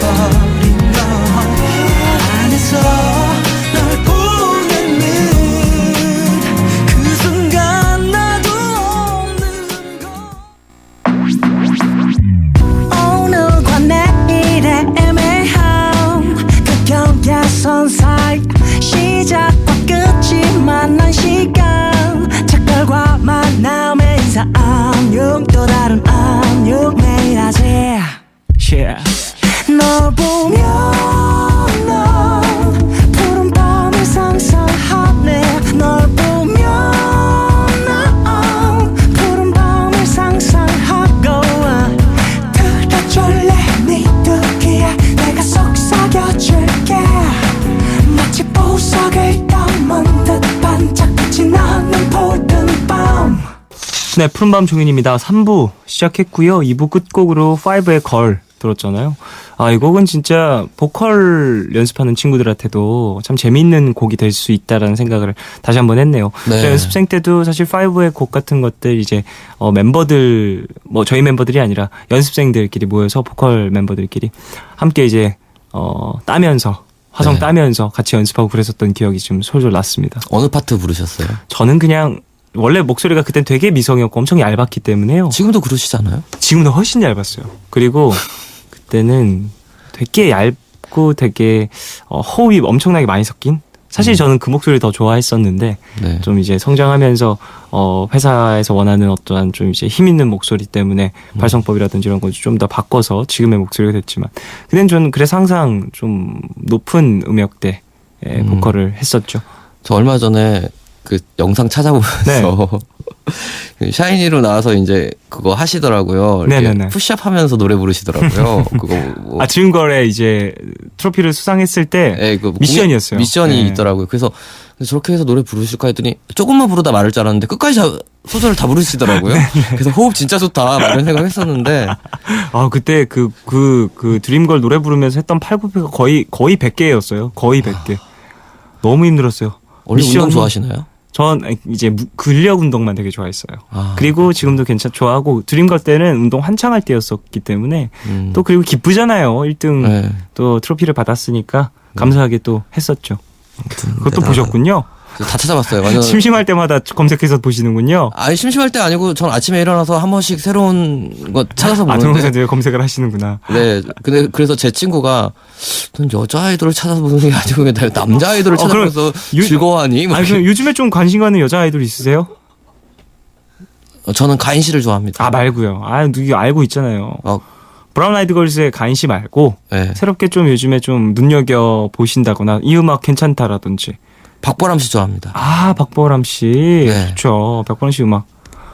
어린 너 안에서 널 보내는 그 순간 나도 없는 것 오늘과 내일의 애매함 그 경계선 사이 시작과 끝이 만난 시간 작별과 만남의 인사 안녕 또 다른 안녕 매일 하지 널 보면 넌 푸른 밤을 상상하네 널 보면 넌 푸른 밤을 상상하고 들어줄래 네 두기에 내가 속삭여줄게 마치 보석을 담은 듯 반짝이지 않는 푸른 밤 네, 푸른밤 종윤입니다. 3부 시작했고요. 2부 끝곡으로 5의 걸 들었잖아요. 아, 이 곡은 진짜 보컬 연습하는 친구들한테도 참 재미있는 곡이 될 수 있다라는 생각을 다시 한번 했네요. 네. 저 연습생 때도 사실 5의 곡 같은 것들 이제 멤버들 뭐 저희 멤버들이 아니라 연습생들끼리 모여서 보컬 멤버들끼리 함께 이제 따면서 화성 네. 따면서 같이 연습하고 그랬었던 기억이 좀 솔솔 났습니다. 어느 파트 부르셨어요? 저는 그냥 원래 목소리가 그땐 되게 미성이었고 엄청 얇았기 때문에요. 지금도 그러시잖아요. 지금도 훨씬 얇았어요. 그리고 그때는 되게 얇고 되게 호흡이 엄청나게 많이 섞인 사실 저는 그 목소리를 더 좋아했었는데 네. 좀 이제 성장하면서 회사에서 원하는 어떠한 좀 이제 힘 있는 목소리 때문에 발성법이라든지 이런 걸 좀 더 바꿔서 지금의 목소리가 됐지만 그땐 저는 그래서 항상 좀 높은 음역대의 보컬을 했었죠. 저 얼마 전에 그 영상 찾아보면서 그 샤이니로 나와서 이제 그거 하시더라고요. 이렇게 네네네. 푸시업 하면서 노래 부르시더라고요. 그거 뭐 드림걸에 이제 트로피를 수상했을 때 네, 그 미션이었어요. 미션이 네. 있더라고요. 그래서 저렇게 해서 노래 부르실까 했더니 조금만 부르다 말을 줄 알았는데 끝까지 소절을 다 부르시더라고요. 그래서 호흡 진짜 좋다 막 이런 생각했었는데 아 그때 그 드림걸 노래 부르면서 했던 팔굽혀가 거의 100개였어요. 거의 100개. 너무 힘들었어요. 원래 운동 미션이- 좋아하시나요? 전 이제 근력 운동만 되게 좋아했어요. 아. 그리고 지금도 좋아하고 드림걸 때는 운동 한창 할 때였었기 때문에 또 그리고 기쁘잖아요. 1등 네. 또 트로피를 받았으니까 감사하게 또 했었죠. 그것도 대단하다. 보셨군요. 다 찾아봤어요. 완전 심심할 때마다 검색해서 보시는군요. 아니 심심할 때 아니고 전 아침에 일어나서 한 번씩 새로운 거 찾아서 보는데 동영상들 검색을 하시는구나. 네. 근데 그래서 제 친구가 넌 여자 아이돌을 찾아보는 게 아니고 왜 남자 아이돌을 그럼 찾아보면서 즐거워하니? 막 아니 그럼 요즘에 좀 관심 가는 여자 아이돌 있으세요? 저는 가인 씨를 좋아합니다. 아 말고요. 누구 알고 있잖아요. 브라운 아이드 걸스의 가인 씨 말고 네. 새롭게 좀 요즘에 좀 눈여겨 보신다거나 이 음악 괜찮다라든지. 박보람 씨 좋아합니다. 박보람 씨 네. 좋죠. 박보람 씨 음악.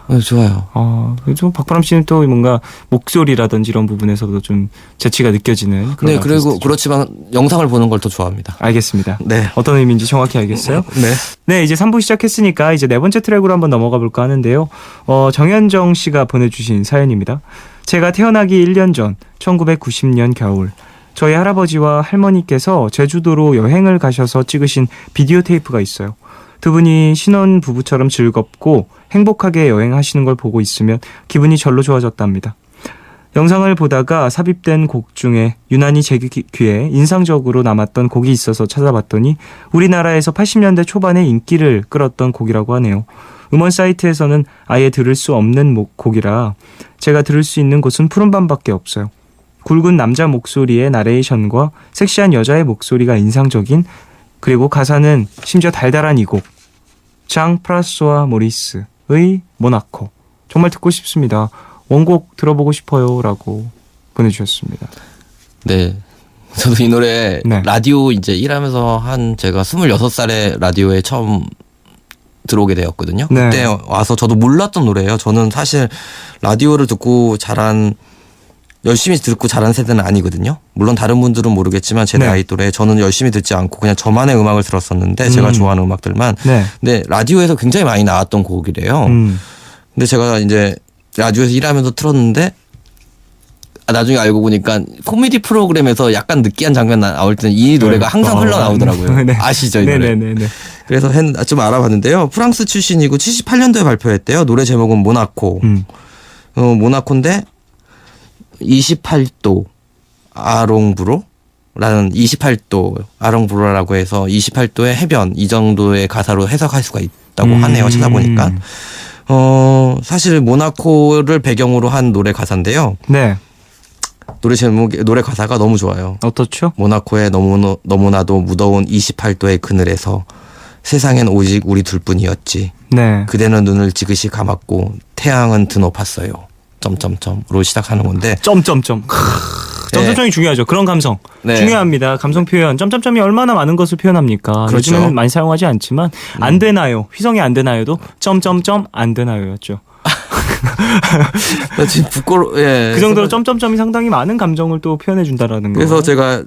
네, 좋아요. 좀 박보람 씨는 또 뭔가 목소리라든지 이런 부분에서도 좀 재치가 느껴지는 그런 네, 그리고 아티스트죠. 그렇지만 영상을 보는 걸 더 좋아합니다. 알겠습니다. 네. 어떤 의미인지 정확히 알겠어요? 네. 네, 이제 3부 시작했으니까 이제 네 번째 트랙으로 한번 넘어가 볼까 하는데요. 정현정 씨가 보내주신 사연입니다. 제가 태어나기 1년 전 1990년 겨울 저희 할아버지와 할머니께서 제주도로 여행을 가셔서 찍으신 비디오 테이프가 있어요. 두 분이 신혼 부부처럼 즐겁고 행복하게 여행하시는 걸 보고 있으면 기분이 절로 좋아졌답니다. 영상을 보다가 삽입된 곡 중에 유난히 제 귀에 인상적으로 남았던 곡이 있어서 찾아봤더니 우리나라에서 80년대 초반에 인기를 끌었던 곡이라고 하네요. 음원 사이트에서는 아예 들을 수 없는 곡이라 제가 들을 수 있는 곳은 푸른밤밖에 없어요. 굵은 남자 목소리의 나레이션과 섹시한 여자의 목소리가 인상적인 그리고 가사는 심지어 달달한 이 곡. 장 프라소아 모리스의 모나코. 정말 듣고 싶습니다. 원곡 들어보고 싶어요 라고 보내주셨습니다. 네. 저도 이 노래 네. 라디오 이제 일하면서 한 제가 26살에 라디오에 처음 들어오게 되었거든요. 네. 그때 와서 저도 몰랐던 노래예요. 저는 사실 라디오를 듣고 열심히 듣고 자란 세대는 아니거든요. 물론 다른 분들은 모르겠지만 제 네. 나이 또래 저는 열심히 듣지 않고 그냥 저만의 음악을 들었었는데 제가 좋아하는 음악들만. 네. 근데 라디오에서 굉장히 많이 나왔던 곡이래요. 근데 제가 이제 라디오에서 일하면서 틀었는데 나중에 알고 보니까 코미디 프로그램에서 약간 느끼한 장면 나올 때는 이 노래가 항상 흘러나오더라고요. 네. 아시죠 이 노래? 네네네. 그래서 좀 알아봤는데요. 프랑스 출신이고 78년도에 발표했대요. 노래 제목은 모나코. 모나코인데 28도 아롱브로라는 28도 아롱브로라고 해서 28도의 해변 이 정도의 가사로 해석할 수가 있다고 하네요. 찾아보니까. 사실 모나코를 배경으로 한 노래 가사인데요. 네. 노래 가사가 너무 좋아요. 어떻죠? 모나코의 너무나도 무더운 28도의 그늘에서 세상엔 오직 우리 둘뿐이었지. 네. 그대는 눈을 지그시 감았고 태양은 드높았어요. 점점점으로 시작하는 건데. 점점점. 점점점이 중요하죠. 그런 감성 네. 중요합니다. 감성 표현. 점점점이 얼마나 많은 것을 표현합니까? 그렇죠. 요즘에는 많이 사용하지 않지만 안 되나요? 휘성이 안 되나요도 점점점 안 되나요였죠. 나 지금 그 정도로 점점점이 상당히 많은 감정을 또 표현해 준다라는 거. 그래서 제가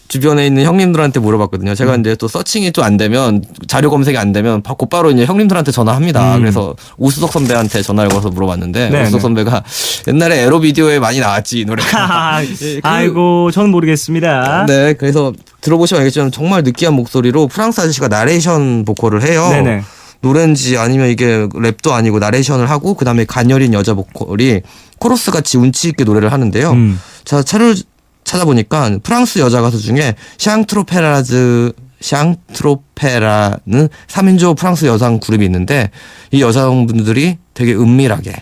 주변에 있는 형님들한테 물어봤거든요. 제가 이제 또 서칭이 또 안 되면 자료 검색이 안 되면 곧바로 이제 형님들한테 전화합니다. 그래서 우수석 선배한테 전화를 걸어서 물어봤는데 네, 우수석 네. 선배가 옛날에 에로 비디오에 많이 나왔지 이 노래가. 아이고 저는 모르겠습니다. 네, 그래서 들어보시면 알겠지만 정말 느끼한 목소리로 프랑스 아저씨가 나레이션 보컬을 해요. 네네. 노래인지 아니면 이게 랩도 아니고 나레이션을 하고 그다음에 가녀린 여자 보컬이 코러스 같이 운치 있게 노래를 하는데요. 자, 차를 찾아보니까 프랑스 여자 가수 중에 샹트로페라는 3인조 프랑스 여성 그룹이 있는데 이 여성분들이 되게 은밀하게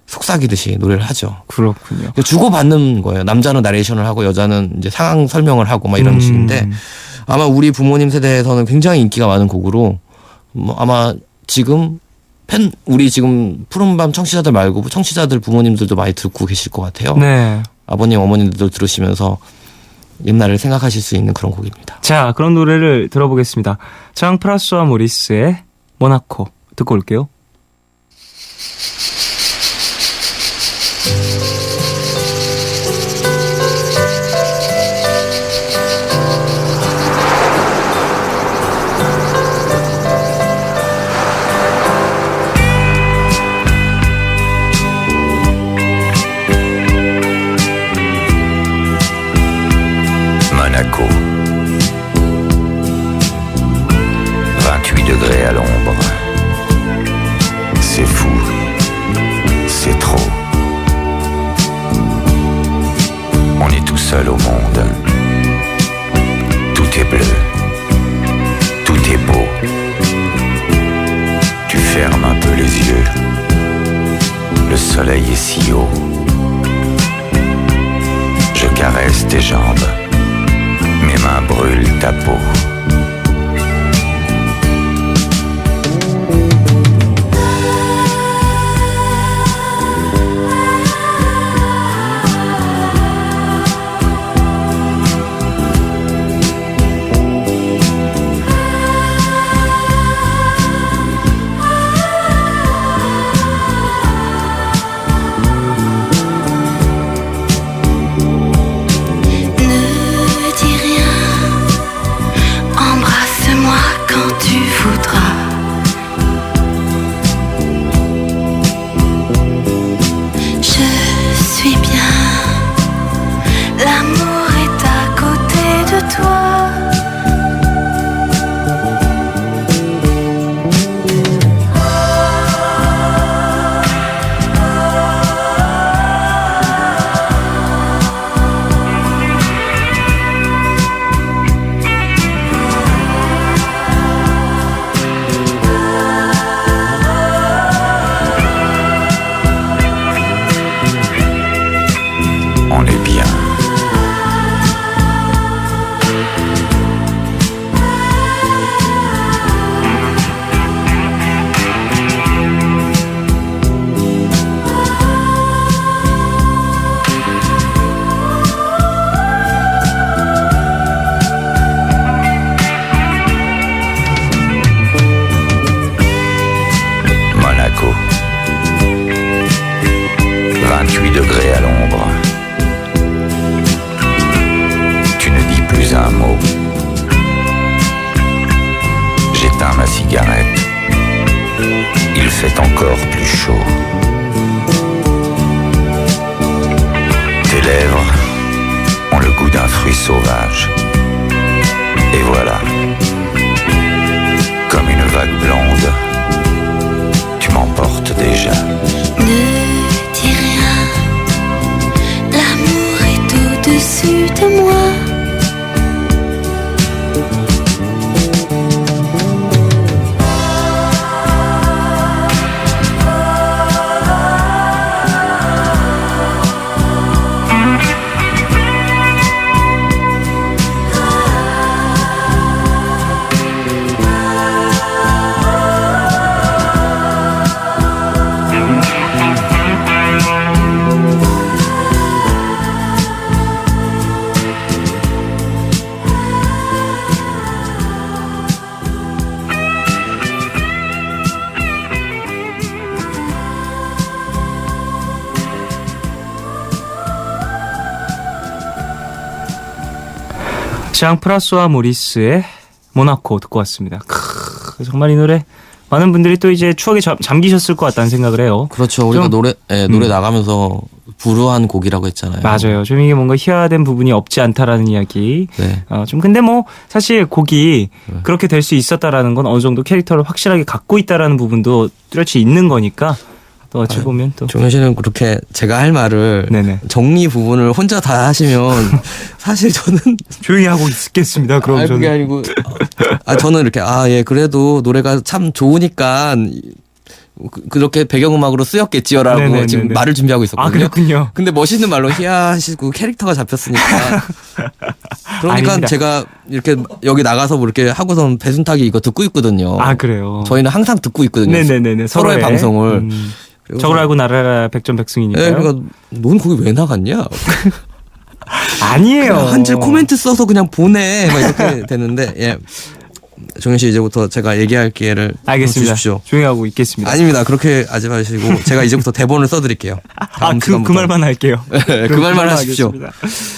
속삭이듯이 노래를 하죠. 그렇군요. 주고받는 거예요. 남자는 나레이션을 하고 여자는 이제 상황 설명을 하고 막 이런 식인데 아마 우리 부모님 세대에서는 굉장히 인기가 많은 곡으로 아마 지금 우리 지금 푸른밤 청취자들 말고 청취자들 부모님들도 많이 듣고 계실 것 같아요. 네. 아버님 어머님들도 들으시면서 옛날을 생각하실 수 있는 그런 곡입니다. 자, 그런 노래를 들어보겠습니다. 장 프라소와 모리스의 모나코 듣고 올게요. Monaco. 28 degrés à l'ombre. C'est fou. C'est trop. On est tout seul au monde. Tout est bleu. Tout est beau. Tu fermes un peu les yeux. Le soleil est si haut. Je caresse tes jambes. Mes mains brûlent ta peau. Ne dis rien, embrasse-moi quand tu voudras. Je suis bien, l'amour est à côté de toi. On est bien. Monaco. 28 degrés à l'ombre. Tu ne dis plus un mot. J'éteins ma cigarette. Il fait encore plus chaud. Tes lèvres ont le goût d'un fruit sauvage. Et voilà, comme une vague blonde, tu m'emportes déjà. Ne dis rien, l'amour est au-dessus 장 프라소와 모리스의 모나코 듣고 왔습니다. 정말 이 노래 많은 분들이 또 이제 추억에 잠기셨을 것 같다는 생각을 해요. 그렇죠. 우리가 좀- 노래 나가면서 불우한 곡이라고 했잖아요. 맞아요. 좀 이게 뭔가 희화된 부분이 없지 않다라는 이야기. 네. 좀 근데 뭐 사실 곡이 그렇게 될 수 있었다라는 건 어느 정도 캐릭터를 확실하게 갖고 있다라는 부분도 뚜렷이 있는 거니까 또 어찌 보면 또 종현 씨는 그렇게 제가 할 말을 네네. 정리 부분을 혼자 다 하시면 사실 저는 조용히 하고 있겠습니다. 그럼 그게 저는 아니고 저는 이렇게 예 그래도 노래가 참 좋으니까 그렇게 배경음악으로 쓰였겠지요라고 네네네네. 지금 말을 준비하고 있었거든요. 그렇군요. 근데 멋있는 말로 희야하시고 캐릭터가 잡혔으니까 그러니까 아닙니다. 제가 이렇게 여기 나가서 뭐 이렇게 하고선 배순탁이 이거 듣고 있거든요. 그래요. 저희는 항상 듣고 있거든요. 네네네네. 서로의 방송을. 그리고 저걸 알고 나라라 백전백승이니까요. 네, 그러니까 넌 거기 왜 나갔냐? 아니에요. 한 줄 코멘트 써서 그냥 보내 막 이렇게 되는데 예. 종현 씨 이제부터 제가 얘기할 기회를 알겠습니다. 주십시오. 조용히 하고 있겠습니다. 아닙니다. 그렇게 하지 마시고 제가 이제부터 대본을 써드릴게요. 다음 그 시간부터. 말만 할게요. 그 말만 하십시오. 하겠습니다.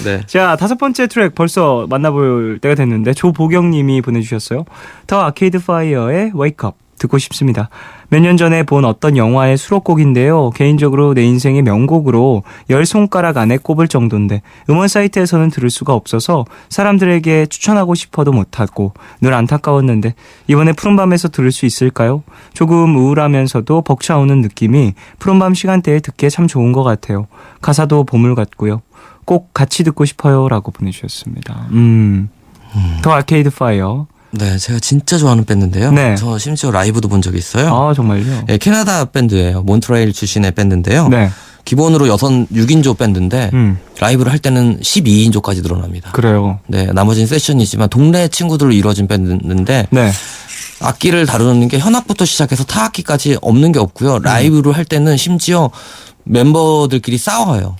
네. 자, 5번째 트랙 벌써 만나볼 때가 됐는데 조보경님이 보내주셨어요. 더 아케이드 파이어의 Wake Up 듣고 싶습니다. 몇 년 전에 본 어떤 영화의 수록곡인데요. 개인적으로 내 인생의 명곡으로 10손가락 안에 꼽을 정도인데 음원 사이트에서는 들을 수가 없어서 사람들에게 추천하고 싶어도 못하고 늘 안타까웠는데 이번에 푸른밤에서 들을 수 있을까요? 조금 우울하면서도 벅차오는 느낌이 푸른밤 시간대에 듣기에 참 좋은 것 같아요. 가사도 보물 같고요. 꼭 같이 듣고 싶어요 라고 보내주셨습니다. 더 아케이드 파이어. 네, 제가 진짜 좋아하는 밴드인데요. 네. 저 심지어 라이브도 본 적이 있어요. 정말요? 예, 캐나다 밴드예요. 몬트레일 출신의 밴드인데요. 네. 기본으로 6인조 밴드인데 라이브를 할 때는 12인조까지 늘어납니다. 그래요. 네, 나머지는 세션이지만 동네 친구들로 이루어진 밴드인데 네. 악기를 다루는 게 현악부터 시작해서 타악기까지 없는 게 없고요. 라이브를 할 때는 심지어 멤버들끼리 싸워요.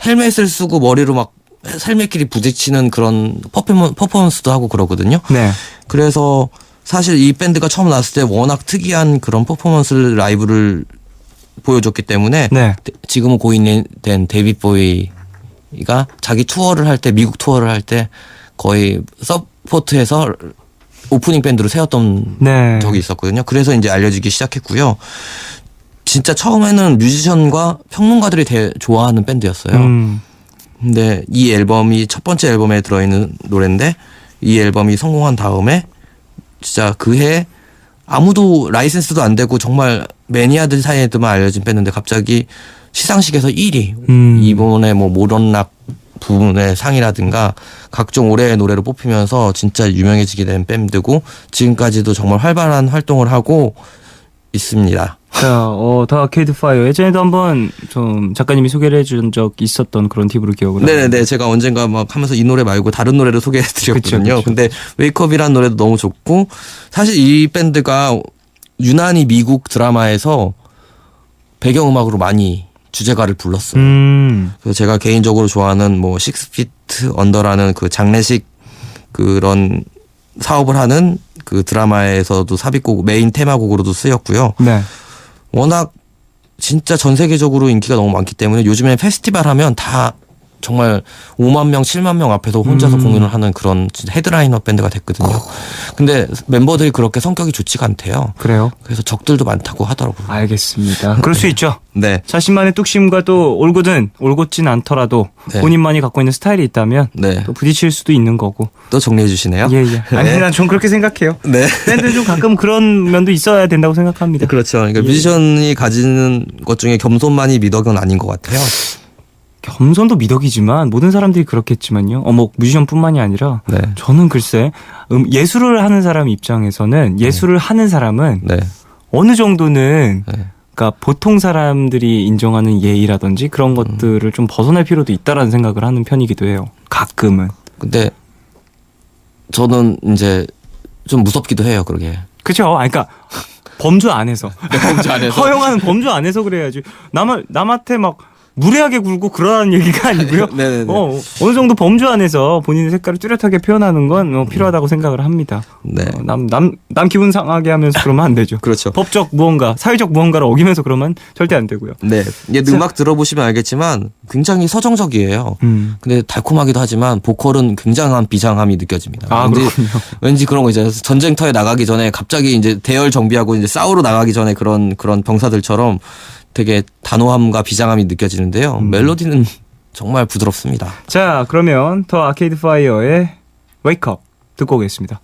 헬멧을 쓰고 머리로 막 헬멧끼리 부딪히는 그런 퍼포먼스도 하고 그러거든요. 네. 그래서 사실 이 밴드가 처음 나왔을 때 워낙 특이한 그런 퍼포먼스 라이브를 보여줬기 때문에 네. 지금은 고인된 데이빗 보이가 자기 투어를 할 때 미국 투어를 할 때 거의 서포트해서 오프닝 밴드로 세웠던 네. 적이 있었거든요. 그래서 이제 알려지기 시작했고요. 진짜 처음에는 뮤지션과 평론가들이 되게 좋아하는 밴드였어요. 근데 이 앨범이 첫 번째 앨범에 들어있는 노래인데 이 앨범이 성공한 다음에 진짜 그해 아무도 라이센스도 안 되고 정말 매니아들 사이에도만 알려진 밴드인데 갑자기 시상식에서 1위 이번에 뭐 모던락 부분의 상이라든가 각종 올해의 노래로 뽑히면서 진짜 유명해지게 된 밴드고 지금까지도 정말 활발한 활동을 하고 있습니다. 자, 더 아케이드 파이어. 예전에도 한번 좀 작가님이 소개를 해준 적 있었던 그런 팁으로 기억을 합니다. 네네네. 제가 언젠가 막 하면서 이 노래 말고 다른 노래를 소개해드렸거든요. 그쵸. 근데 웨이크업이라는 노래도 너무 좋고 사실 이 밴드가 유난히 미국 드라마에서 배경음악으로 많이 주제가를 불렀어요. 그래서 제가 개인적으로 좋아하는 뭐 식스피트 언더라는 그 장례식 그런 사업을 하는 그 드라마에서도 삽입곡 메인 테마곡으로도 쓰였고요. 네. 워낙 진짜 전 세계적으로 인기가 너무 많기 때문에 요즘에 페스티벌 하면 다 정말 5만 명, 7만 명 앞에서 혼자서 공연을 하는 그런 진짜 헤드라이너 밴드가 됐거든요. 근데 멤버들이 그렇게 성격이 좋지가 않대요. 그래요? 그래서 적들도 많다고 하더라고요. 알겠습니다. 그럴 수 있죠. 네. 자신만의 뚝심과 또 올곧진 않더라도 네. 본인만이 갖고 있는 스타일이 있다면 네. 또 부딪힐 수도 있는 거고. 또 정리해 주시네요. 예. 아니, 난 좀 그렇게 생각해요. 네. 밴드 좀 가끔 그런 면도 있어야 된다고 생각합니다. 그렇죠. 그러니까 뮤지션이 가지는 것 중에 겸손만이 미덕은 아닌 것 같아요. 겸손도 미덕이지만 모든 사람들이 그렇겠지만요. 뭐 뮤지션뿐만이 아니라 네. 저는 글쎄 예술을 하는 사람 입장에서는 예술을 하는 사람은 네. 어느 정도는 네. 그러니까 보통 사람들이 인정하는 예의라든지 그런 것들을 좀 벗어날 필요도 있다라는 생각을 하는 편이기도 해요. 가끔은. 근데 저는 이제 좀 무섭기도 해요. 그러게. 그렇죠. 그러니까 범주 안에서 범주 안에서. 허용하는 범주 안에서 그래야지. 남한테 막 무례하게 굴고 그러라는 얘기가 아니고요. 네네네. 어느 정도 범주 안에서 본인의 색깔을 뚜렷하게 표현하는 건 필요하다고 생각을 합니다. 네. 남 기분 상하게 하면서 그러면 안 되죠. 그렇죠. 법적 무언가, 사회적 무언가를 어기면서 그러면 절대 안 되고요. 네. 얘 음악 들어보시면 알겠지만 굉장히 서정적이에요. 근데 달콤하기도 하지만 보컬은 굉장한 비장함이 느껴집니다. 아, 그렇군요. 왠지 그런 거 있잖아요. 전쟁터에 나가기 전에 갑자기 이제 대열 정비하고 이제 싸우러 나가기 전에 그런 병사들처럼 되게 단호함과 비장함이 느껴지는데요. 멜로디는 정말 부드럽습니다. 자, 그러면 더 아케이드 파이어의 Wake Up 듣고 오겠습니다.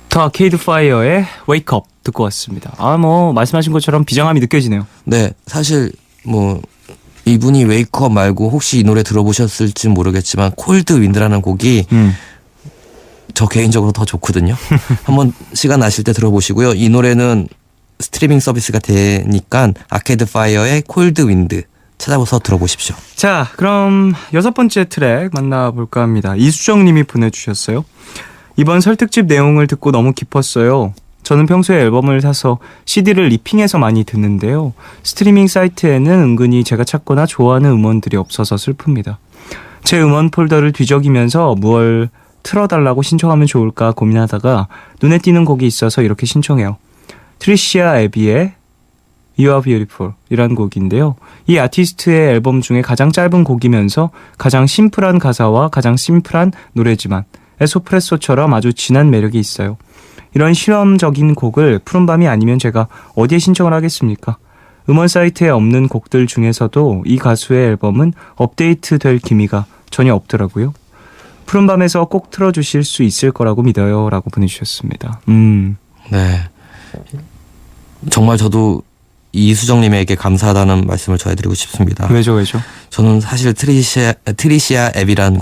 더 아케이드 파이어의 Wake Up 듣고 왔습니다. 뭐 말씀하신 것처럼 비장함이 느껴지네요. 네, 사실 뭐 이분이 웨이크업 말고 혹시 이 노래 들어보셨을지 모르겠지만 콜드 윈드라는 곡이 저 개인적으로 더 좋거든요. 한번 시간 나실 때 들어보시고요. 이 노래는 스트리밍 서비스가 되니까 아케이드 파이어의 콜드 윈드 찾아서 들어보십시오. 자, 그럼 6번째 트랙 만나볼까 합니다. 이수정 님이 보내주셨어요. 이번 설특집 내용을 듣고 너무 깊었어요. 저는 평소에 앨범을 사서 CD를 리핑해서 많이 듣는데요. 스트리밍 사이트에는 은근히 제가 찾거나 좋아하는 음원들이 없어서 슬픕니다. 제 음원 폴더를 뒤적이면서 무얼 틀어달라고 신청하면 좋을까 고민하다가 눈에 띄는 곡이 있어서 이렇게 신청해요. 트리시아 애비의 You Are Beautiful 이란 곡인데요. 이 아티스트의 앨범 중에 가장 짧은 곡이면서 가장 심플한 가사와 가장 심플한 노래지만 에소프레소처럼 아주 진한 매력이 있어요. 이런 실험적인 곡을 푸른밤이 아니면 제가 어디에 신청을 하겠습니까? 음원 사이트에 없는 곡들 중에서도 이 가수의 앨범은 업데이트될 기미가 전혀 없더라고요. 푸른밤에서 꼭 틀어주실 수 있을 거라고 믿어요 라고 보내주셨습니다. 네, 정말 저도 이수정님에게 감사하다는 말씀을 전해드리고 싶습니다. 왜죠? 저는 사실 트리시아 앱이라는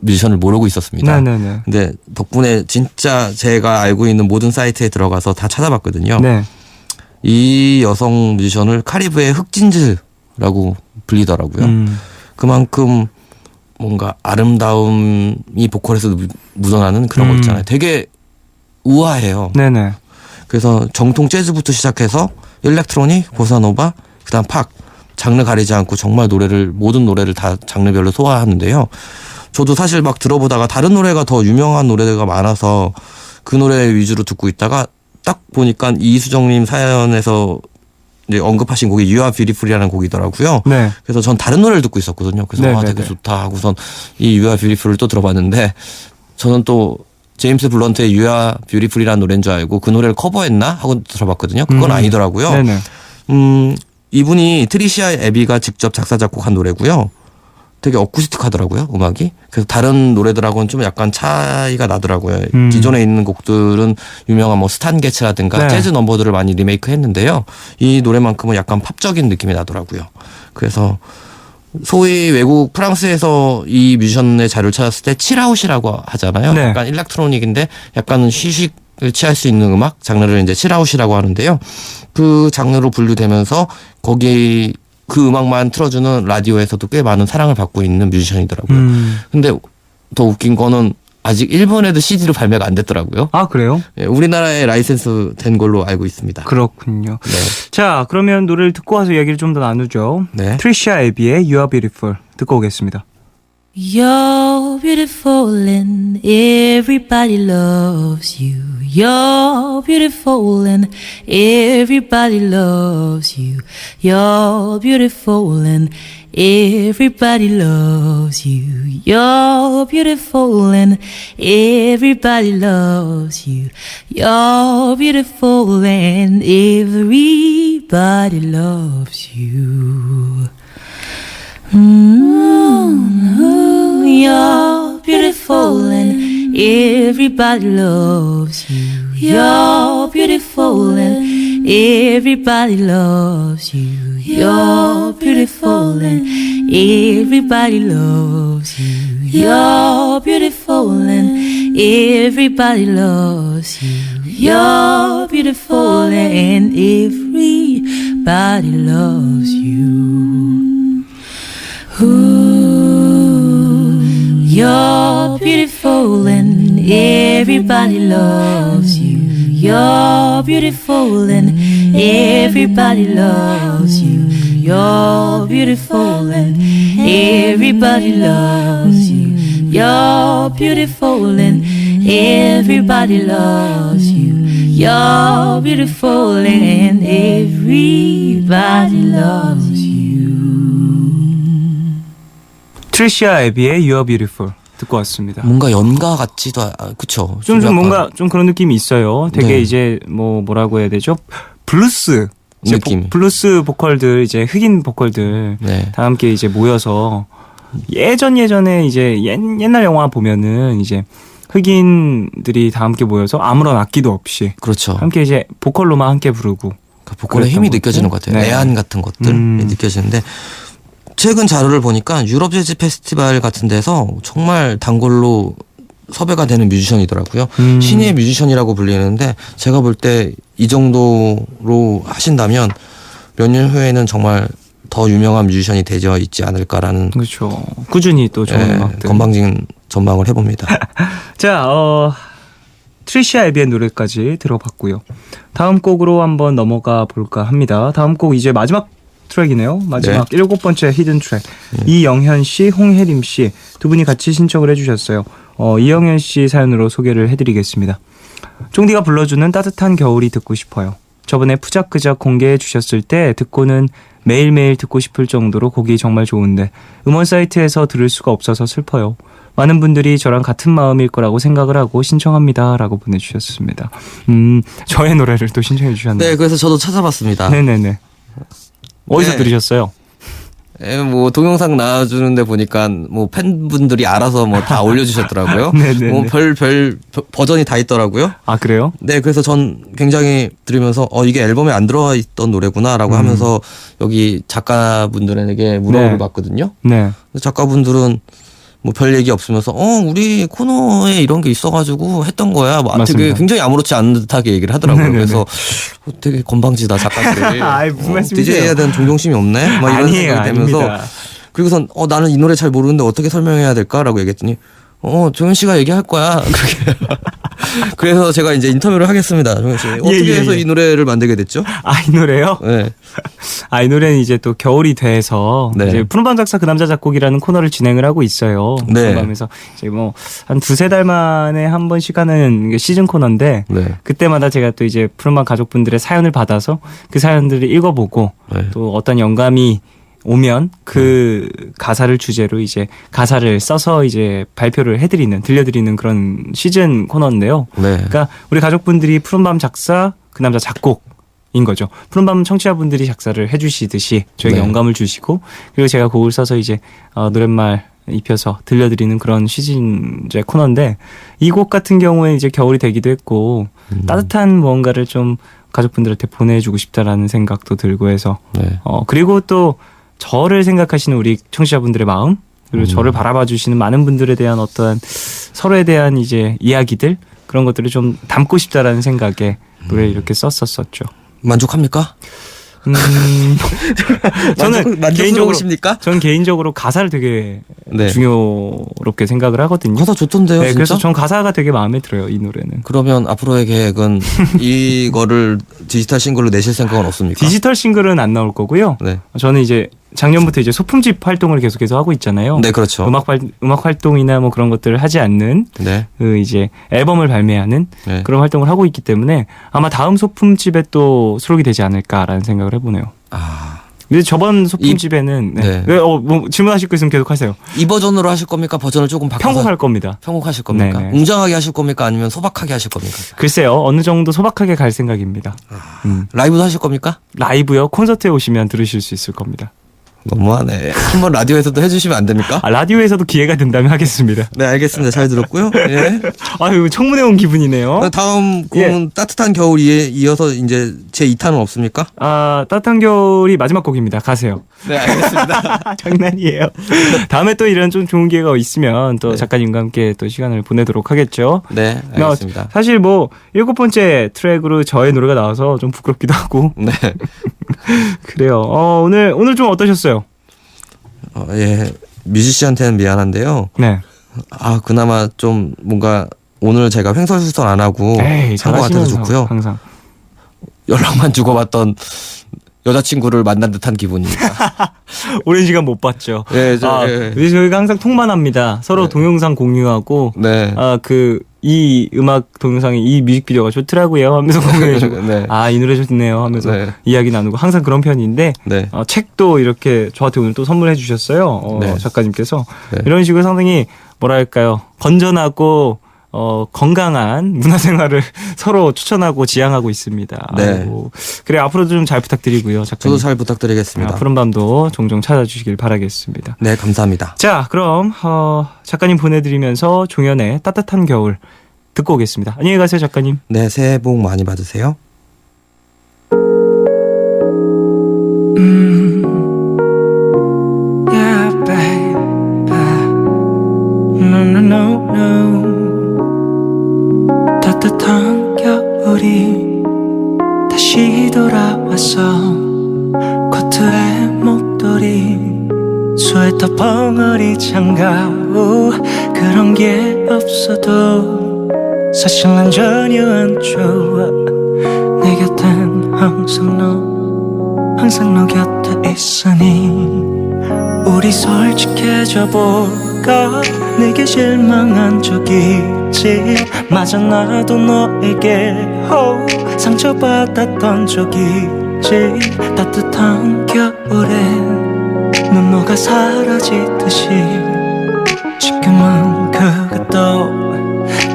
뮤지션을 모르고 있었습니다. 네네네. 근데 덕분에 진짜 제가 알고 있는 모든 사이트에 들어가서 다 찾아봤거든요. 네. 이 여성 뮤지션을 카리브의 흑진즈라고 불리더라고요. 그만큼 뭔가 아름다움이 보컬에서 묻어나는 그런 거 있잖아요. 되게 우아해요. 네네. 그래서 정통 재즈부터 시작해서 일렉트로닉, 보사노바, 그다음 팝 장르 가리지 않고 정말 모든 노래를 다 장르별로 소화하는데요. 저도 사실 막 들어보다가 다른 노래가 더 유명한 노래가 많아서 그 노래 위주로 듣고 있다가 딱 보니까 이수정님 사연에서 이제 언급하신 곡이 You Are Beautiful이라는 곡이더라고요. 네. 그래서 전 다른 노래를 듣고 있었거든요. 그래서 네네네. 되게 좋다 하고선 이 You Are Beautiful을 또 들어봤는데 저는 또 제임스 블런트의 You Are Beautiful이라는 노래인 줄 알고 그 노래를 커버했나 하고 들어봤거든요. 그건 아니더라고요. 네네. 이분이 트리시아 애비가 직접 작사 작곡한 노래고요. 되게 어쿠스틱하더라고요, 음악이. 그래서 다른 노래들하고는 좀 약간 차이가 나더라고요. 기존에 있는 곡들은 유명한 뭐 스탄 게츠라든가 네. 재즈 넘버들을 많이 리메이크 했는데요. 이 노래만큼은 약간 팝적인 느낌이 나더라고요. 그래서 소위 외국 프랑스에서 이 뮤지션의 자료를 찾았을 때 칠아웃이라고 하잖아요. 네. 약간 일렉트로닉인데 약간 휴식을 취할 수 있는 음악 장르를 이제 칠아웃이라고 하는데요. 그 장르로 분류되면서 거기 그 음악만 틀어주는 라디오에서도 꽤 많은 사랑을 받고 있는 뮤지션이더라고요. 근데 더 웃긴 거는 아직 일본에도 CD로 발매가 안 됐더라고요. 아, 그래요? 예, 우리나라에 라이센스 된 걸로 알고 있습니다. 그렇군요. 네. 자, 그러면 노래를 듣고 와서 이야기를 좀 더 나누죠. 네. 트리시아 애비의 You Are Beautiful 듣고 오겠습니다. You're beautiful and everybody loves you. You're beautiful and everybody loves you. You're beautiful and everybody loves you. You're beautiful and everybody loves you. You're beautiful and everybody loves you. You're beautiful and everybody loves you. You're beautiful and everybody loves you. You're beautiful and everybody loves you. You're beautiful and everybody loves you. You're beautiful and everybody loves you. Ooh, you're beautiful and everybody loves you. You're beautiful and everybody loves you. You're beautiful and everybody loves you. You're beautiful and everybody loves you. You're beautiful and everybody loves you. 트리시아 애비의 You Are Beautiful 듣고 왔습니다. 뭔가 연가 같지도 그쵸. 좀 약간 뭔가 좀 그런 느낌이 있어요. 되게 네. 이제 뭐라고 해야 되죠? 블루스 이제 느낌. 블루스 보컬들 이제 흑인 보컬들 네. 다 함께 이제 모여서 예전에 이제 옛날 영화 보면은 이제 흑인들이 다 함께 모여서 아무런 악기도 없이 그렇죠. 함께 이제 보컬로만 함께 부르고 그 보컬의 힘이 느껴지는 것 같아요. 네. 애환 같은 것들이 느껴지는데 최근 자료를 보니까 유럽 재즈 페스티벌 같은 데서 정말 단골로 섭외가 되는 뮤지션이더라고요. 신예 뮤지션이라고 불리는데 제가 볼 때 이 정도로 하신다면 몇 년 후에는 정말 더 유명한 뮤지션이 되어 있지 않을까라는 그렇죠. 꾸준히 또 좋은 음악들 건방진 전망을 해봅니다. 자, 트리시아 에비의 노래까지 들어봤고요. 다음 곡으로 한번 넘어가 볼까 합니다. 다음 곡 이제 마지막 트랙이네요. 마지막 7번째 히든 트랙. 이영현 씨, 홍혜림 씨 두 분이 같이 신청을 해주셨어요. 이영현 씨 사연으로 소개를 해드리겠습니다. 쫑디가 불러주는 따뜻한 겨울이 듣고 싶어요. 저번에 푸작그작 공개해 주셨을 때 듣고는 매일매일 듣고 싶을 정도로 곡이 정말 좋은데 음원 사이트에서 들을 수가 없어서 슬퍼요. 많은 분들이 저랑 같은 마음일 거라고 생각을 하고 신청합니다. 라고 보내주셨습니다. 저의 노래를 또 신청해 주셨네요. 네, 그래서 저도 찾아봤습니다. 네네네. 어디서 네. 들으셨어요? 뭐 동영상 나와주는데 보니까 뭐 팬분들이 알아서 뭐 다 올려주셨더라고요. 네네네. 뭐 별 버전이 다 있더라고요. 아, 그래요? 네, 그래서 전 굉장히 들으면서 이게 앨범에 안 들어와 있던 노래구나라고 하면서 여기 작가분들에게 물어보고 네. 봤거든요. 네. 작가분들은 뭐 별 얘기 없으면서 우리 코너에 이런 게 있어가지고 했던 거야. 뭐 되게 맞습니다. 굉장히 아무렇지 않은 듯하게 얘기를 하더라고요. 네네네. 그래서 되게 건방지다 작가들이. 아이, 무슨 말씀이세요? DJ에 대한 존경심이 없네. 막 이런 아니에요, 생각이 되면서 아닙니다. 그리고선 나는 이 노래 잘 모르는데 어떻게 설명해야 될까라고 얘기했더니 종현 씨가 얘기할 거야. 그래서 제가 이제 인터뷰를 하겠습니다. 종현 씨 어떻게 해서 이 노래를 만들게 됐죠? 아, 이 노래요? 네. 아, 이 노래는 이제 또 겨울이 돼서 네. 이제 푸른밤 작사 그 남자 작곡이라는 코너를 진행을 하고 있어요. 네. 푸른밤에서 이제 뭐 한 2-3달 만에 한 번씩 하는 이게 시즌 코너인데 네. 그때마다 제가 또 이제 푸른밤 가족분들의 사연을 받아서 그 사연들을 읽어보고 네. 또 어떤 영감이 오면 그 가사를 주제로 이제 가사를 써서 이제 발표를 해드리는 들려드리는 그런 시즌 코너인데요. 네. 그러니까 우리 가족분들이 푸른밤 작사 그 남자 작곡인 거죠. 푸른밤 청취자분들이 작사를 해주시듯이 저에게 네. 영감을 주시고 그리고 제가 곡을 써서 이제 노랫말 입혀서 들려드리는 그런 시즌 이제 코너인데 이 곡 같은 경우에 이제 겨울이 되기도 했고 따뜻한 무언가를 좀 가족분들한테 보내주고 싶다라는 생각도 들고 해서 네. 그리고 또 저를 생각하시는 우리 청취자분들의 마음 그리고 저를 바라봐 주시는 많은 분들에 대한 어떠한 서로에 대한 이제 이야기들 그런 것들을 좀 담고 싶다라는 생각에 노래를 이렇게 썼었었죠. 만족합니까? 저는 만족스러우십니까? 전 개인적으로 가사를 되게 네. 중요롭게 생각을 하거든요. 가사 좋던데요, 네, 진짜? 그래서 전 가사가 되게 마음에 들어요, 이 노래는. 그러면 앞으로의 계획은 이거를 디지털 싱글로 내실 생각은 없습니까? 디지털 싱글은 안 나올 거고요. 네. 저는 이제 작년부터 이제 소품집 활동을 계속해서 하고 있잖아요. 네, 그렇죠. 음악 활동이나 뭐 그런 것들을 하지 않는 네. 그 이제 앨범을 발매하는 네. 그런 활동을 하고 있기 때문에 아마 다음 소품집에 또 수록이 되지 않을까라는 생각을 해보네요. 근데 저번 소품집에는 네. 뭐 질문하실 거 있으면 계속 하세요. 이 버전으로 하실 겁니까? 버전을 조금 바꿔서 편곡할 겁니다. 편곡하실 겁니까? 네네. 웅장하게 하실 겁니까? 아니면 소박하게 하실 겁니까? 글쎄요, 어느 정도 소박하게 갈 생각입니다. 라이브도 하실 겁니까? 라이브요? 콘서트에 오시면 들으실 수 있을 겁니다. 너무하네. 한번 라디오에서도 해주시면 안 됩니까? 라디오에서도 기회가 된다면 하겠습니다. 네, 알겠습니다. 잘 들었고요. 예. 아유, 청문회 온 기분이네요. 다음 곡은 따뜻한 겨울에 이어서 이제 제 2탄은 없습니까? 따뜻한 겨울이 마지막 곡입니다. 가세요. 네, 알겠습니다. 장난이에요. 다음에 또 이런 좀 좋은 기회가 있으면 또 작가님과 함께 또 시간을 보내도록 하겠죠. 네, 알겠습니다. 사실 뭐 7번째 트랙으로 저의 노래가 나와서 좀 부끄럽기도 하고. 네. 그래요. 오늘 좀 어떠셨어요? 예. 뮤지션한테는 미안한데요. 네. 그나마 좀 뭔가 오늘 제가 횡설수설 안 하고 한 것 같아서 좋고요. 항상. 연락만 주고받던 여자친구를 만난 듯한 기분입니다. 오랜 시간 못 봤죠. 예, 그래서 저희가 항상 통만 합니다. 서로 동영상 공유하고. 네. 이 음악 동영상이 이 뮤직비디오가 좋더라고요 하면서 공유해주고 네. 이 노래 좋네요 하면서 네. 이야기 나누고 항상 그런 편인데 네. 책도 이렇게 저한테 오늘 또 선물해 주셨어요. 네. 작가님께서 네. 이런 식으로 상당히 뭐랄까요 건전하고 건강한 문화생활을 서로 추천하고 지향하고 있습니다. 네. 아이고. 그래 앞으로도 좀 잘 부탁드리고요. 작가님. 저도 잘 부탁드리겠습니다. 푸른 밤도 종종 찾아주시길 바라겠습니다. 네, 감사합니다. 자, 그럼 작가님 보내드리면서 종현의 따뜻한 겨울 듣고 오겠습니다. 안녕히 가세요, 작가님. 네, 새해 복 많이 받으세요. Yeah, baby. No, no, no, no. 따뜻한 겨울이 다시 돌아와서 코트에 목도리 스웨터 벙어리 장갑 그런 게 없어도 사실 난 전혀 안 좋아 내 곁엔 항상 너 곁에 있으니 우리 솔직해져 볼까 내게 실망한 적 있지 맞아 나도 너에게 상처받았던 적 있지 따뜻한 겨울에 넌 너가 사라지듯이 지금은 그것도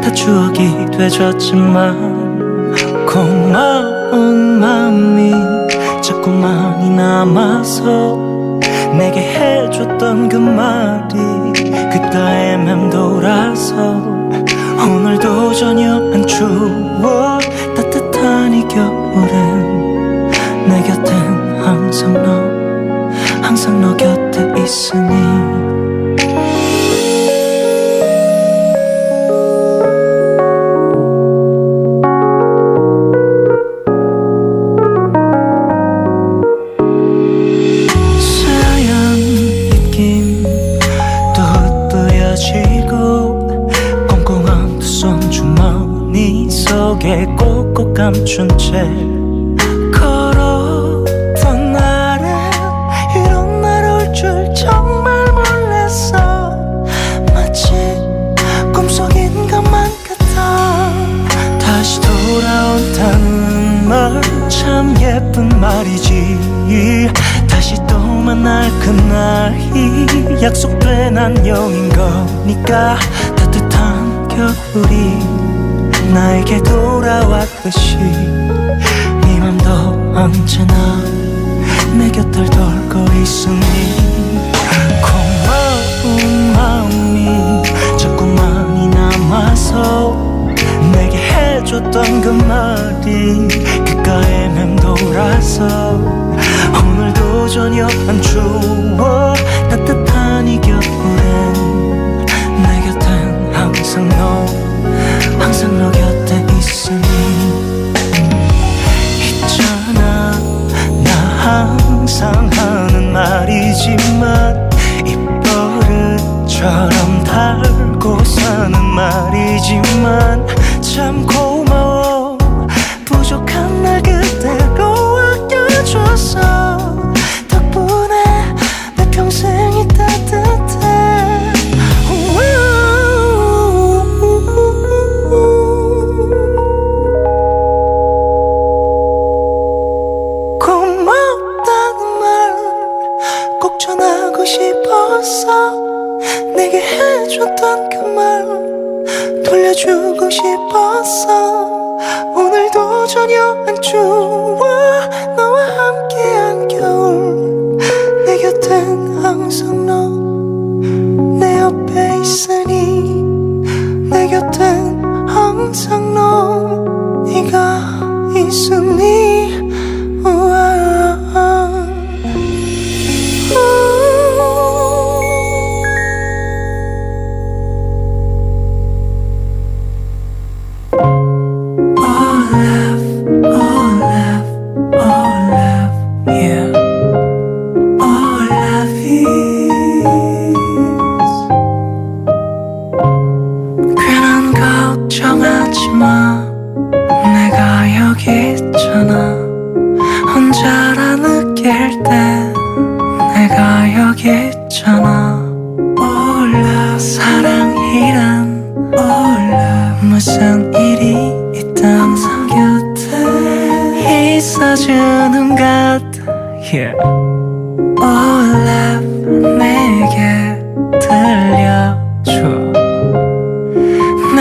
다 추억이 되졌지만 고마운 마음이 자꾸만이 남아서 내게 해줬던 그 말이 그따에 맴돌아서 오늘도 전혀 안 추워 따뜻한 이 겨울엔 내 곁엔 항상 너 곁에 있으니 꼭꼭 감춘 채 걸었던 날에 이런 날 올 줄 정말 몰랐어 마치 꿈속인 것만 같아 다시 돌아온다는 말 참 예쁜 말이지 다시 또 만날 그날이 약속된 안녕인 거니까 따뜻한 겨울이 나에게 돌아왔듯이 네 맘도 언제나 내 곁을 돌고 있으니 고마운 마음이 자꾸만이 남아서 내게 해줬던 그 말이 귓가에 맴돌아서 오늘도 전혀 안 추워 따뜻한 이 겨울엔 내 곁엔 항상 너 곁에 있으니 있잖아 나 항상 하는 말이지만 입버릇처럼 달고 사는 말이지만 참 고마워 부족한 날 그대로 아껴줘서 덕분에 내 평생이 따뜻해 내게 해줬던 그 말 돌려주고 싶었어 오늘도 전혀 안 추워 너와 함께한 겨울 내 곁엔 항상 너 내 옆에 있으니 내 곁엔 항상 너 네가 있으니 혼자라 느낄 때 내가 여기 있잖아 몰라 사랑이란 몰라 무슨 일이 있든 항상 곁에 있어주는 것 yeah. 몰라 내게 들려줘 내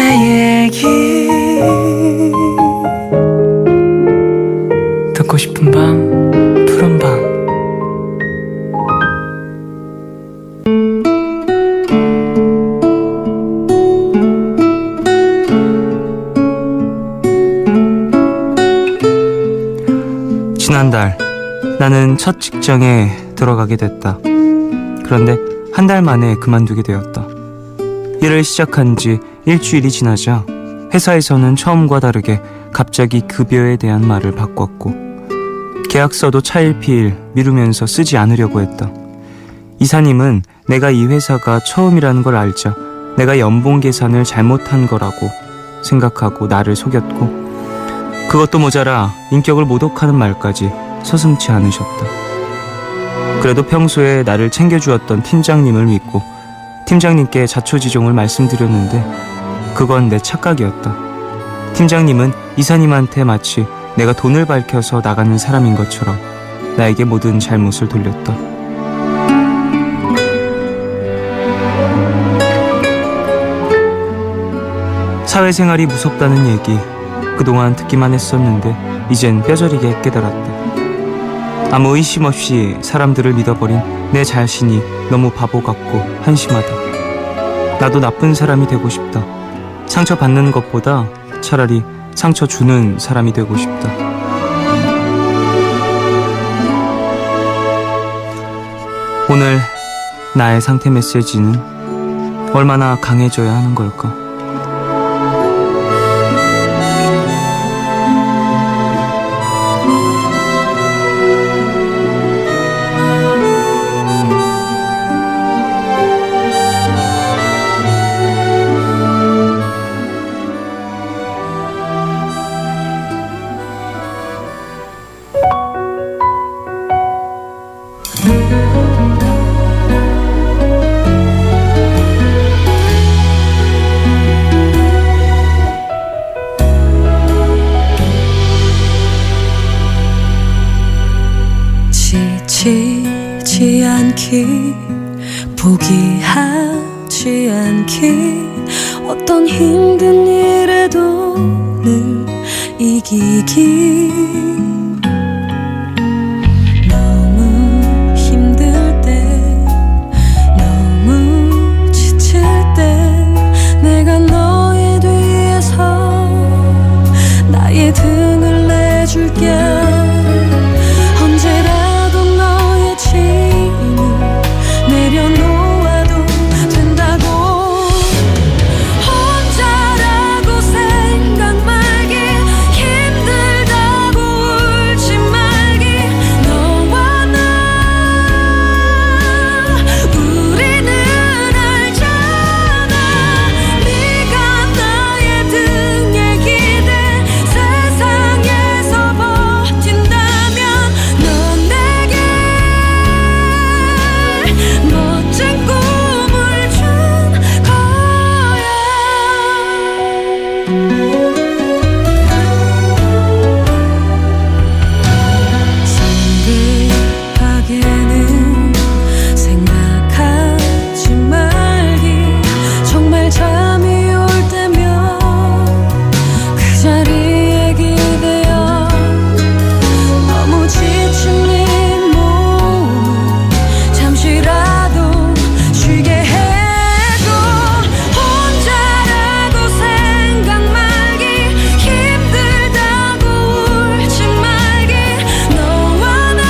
지난달 나는 첫 직장에 들어가게 됐다. 그런데 한 달 만에 그만두게 되었다. 일을 시작한 지 일주일이 지나자 회사에서는 처음과 다르게 갑자기 급여에 대한 말을 바꿨고 계약서도 차일피일 미루면서 쓰지 않으려고 했다. 이사님은 내가 이 회사가 처음이라는 걸 알자 내가 연봉 계산을 잘못한 거라고 생각하고 나를 속였고 그것도 모자라 인격을 모독하는 말까지 서슴지 않으셨다. 그래도 평소에 나를 챙겨주었던 팀장님을 믿고 팀장님께 자초지종을 말씀드렸는데 그건 내 착각이었다. 팀장님은 이사님한테 마치 내가 돈을 밝혀서 나가는 사람인 것처럼 나에게 모든 잘못을 돌렸다. 사회생활이 무섭다는 얘기 그동안 듣기만 했었는데 이젠 뼈저리게 깨달았다. 아무 의심 없이 사람들을 믿어버린 내 자신이 너무 바보 같고 한심하다. 나도 나쁜 사람이 되고 싶다. 상처받는 것보다 차라리 상처 주는 사람이 되고 싶다. 오늘 나의 상태 메시지는 얼마나 강해져야 하는 걸까? 지치지 않기 포기하지 않기 어떤 힘든 일에도 늘 이기기 너무 힘들 때 너무 지칠 때 내가 너의 뒤에서 나의 등을 내줄게 언제라도 너의 짐을 내려놓아도 된다고 혼자라고 생각 말기 힘들다고 울지 말기 너와 나 우리는 알잖아 네가 나의 등에 기대 세상에서 버틴다면 넌 내게 멋진 꿈을 준 거야 성급하게는 생각하지 말기 정말 잠이 올 때면 그 자리에 기대어 너무 지친 네 몸을 잠시라도 쉬게 해줘 혼자라고 생각 말기 힘들다고 울지 말기 너와 나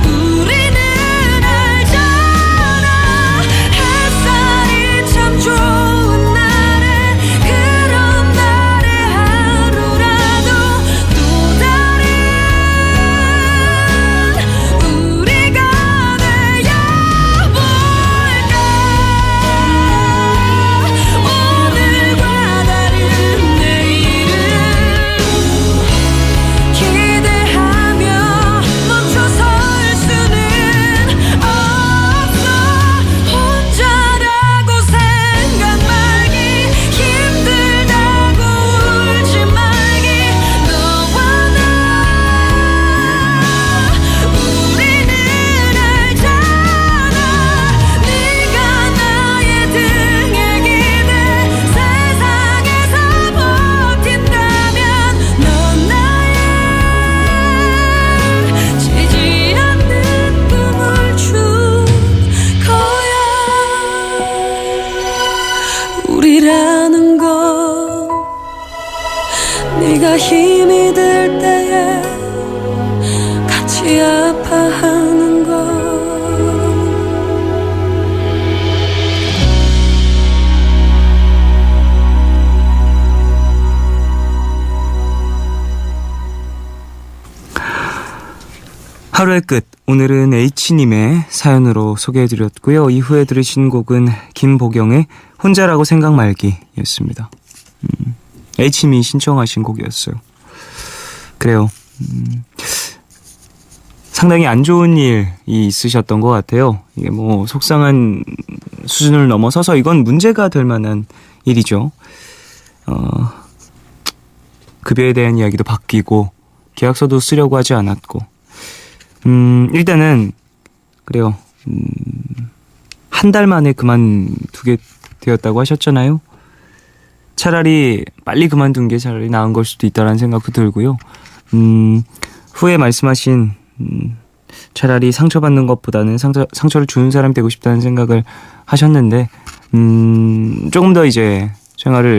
우리는 알잖아 햇살이 참 좋은 날에 그런 날의 하루라도 또 다른 우리가 되어볼까 오늘과 다른 내일을 기대하며 멈춰설 수는 없어 혼자라고 생각 말기 힘들다고 울지 말기 너와 나 우리는 알잖아 네가 나의 등에 기대 세상에서 버틴다면 넌 나의 지지 않는 꿈을 준 거야 우리라는 건 네가 힘이 들 때 하루의 끝, 오늘은 H님의 사연으로 소개해드렸고요. 이후에 들으신 곡은 김보경의 혼자라고 생각 말기였습니다. H님이 신청하신 곡이었어요. 그래요. 상당히 안 좋은 일이 있으셨던 것 같아요. 이게 뭐 속상한 수준을 넘어서서 이건 문제가 될 만한 일이죠. 급여에 대한 이야기도 바뀌고 계약서도 쓰려고 하지 않았고 일단은 그래요. 한 달 만에 그만두게 되었다고 하셨잖아요. 차라리 빨리 그만둔 게 차라리 나은 걸 수도 있다는 생각도 들고요. 후에 말씀하신 차라리 상처받는 것보다는 상처를 주는 사람이 되고 싶다는 생각을 하셨는데 조금 더 이제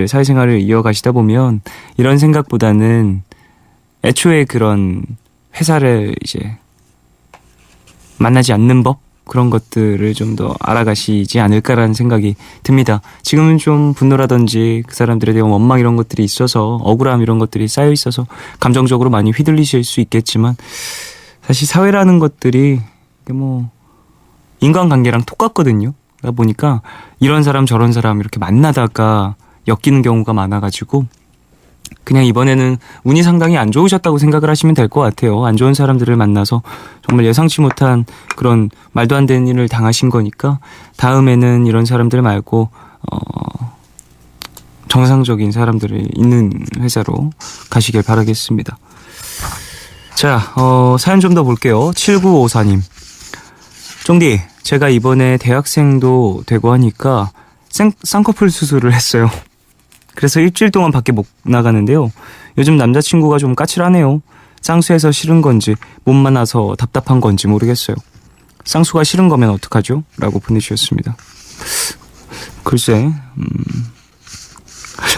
사회생활을 이어가시다 보면 이런 생각보다는 애초에 그런 회사를 이제 만나지 않는 법 그런 것들을 좀 더 알아가시지 않을까라는 생각이 듭니다. 지금은 좀 분노라든지 그 사람들에 대한 원망 이런 것들이 있어서 억울함 이런 것들이 쌓여 있어서 감정적으로 많이 휘둘리실 수 있겠지만 사실 사회라는 것들이 뭐 인간관계랑 똑같거든요. 그러다 보니까 이런 사람 저런 사람 이렇게 만나다가 엮이는 경우가 많아가지고 그냥 이번에는 운이 상당히 안 좋으셨다고 생각을 하시면 될 것 같아요. 안 좋은 사람들을 만나서 정말 예상치 못한 그런 말도 안 되는 일을 당하신 거니까 다음에는 이런 사람들 말고 정상적인 사람들이 있는 회사로 가시길 바라겠습니다. 자, 사연 좀 더 볼게요. 7954님. 쫑디, 제가 이번에 대학생도 되고 하니까 쌍꺼풀 수술을 했어요. 그래서 일주일 동안 밖에 못 나가는데요. 요즘 남자친구가 좀 까칠하네요. 쌍수해서 싫은 건지 몸만 와서 답답한 건지 모르겠어요. 쌍수가 싫은 거면 어떡하죠? 라고 보내주셨습니다. 글쎄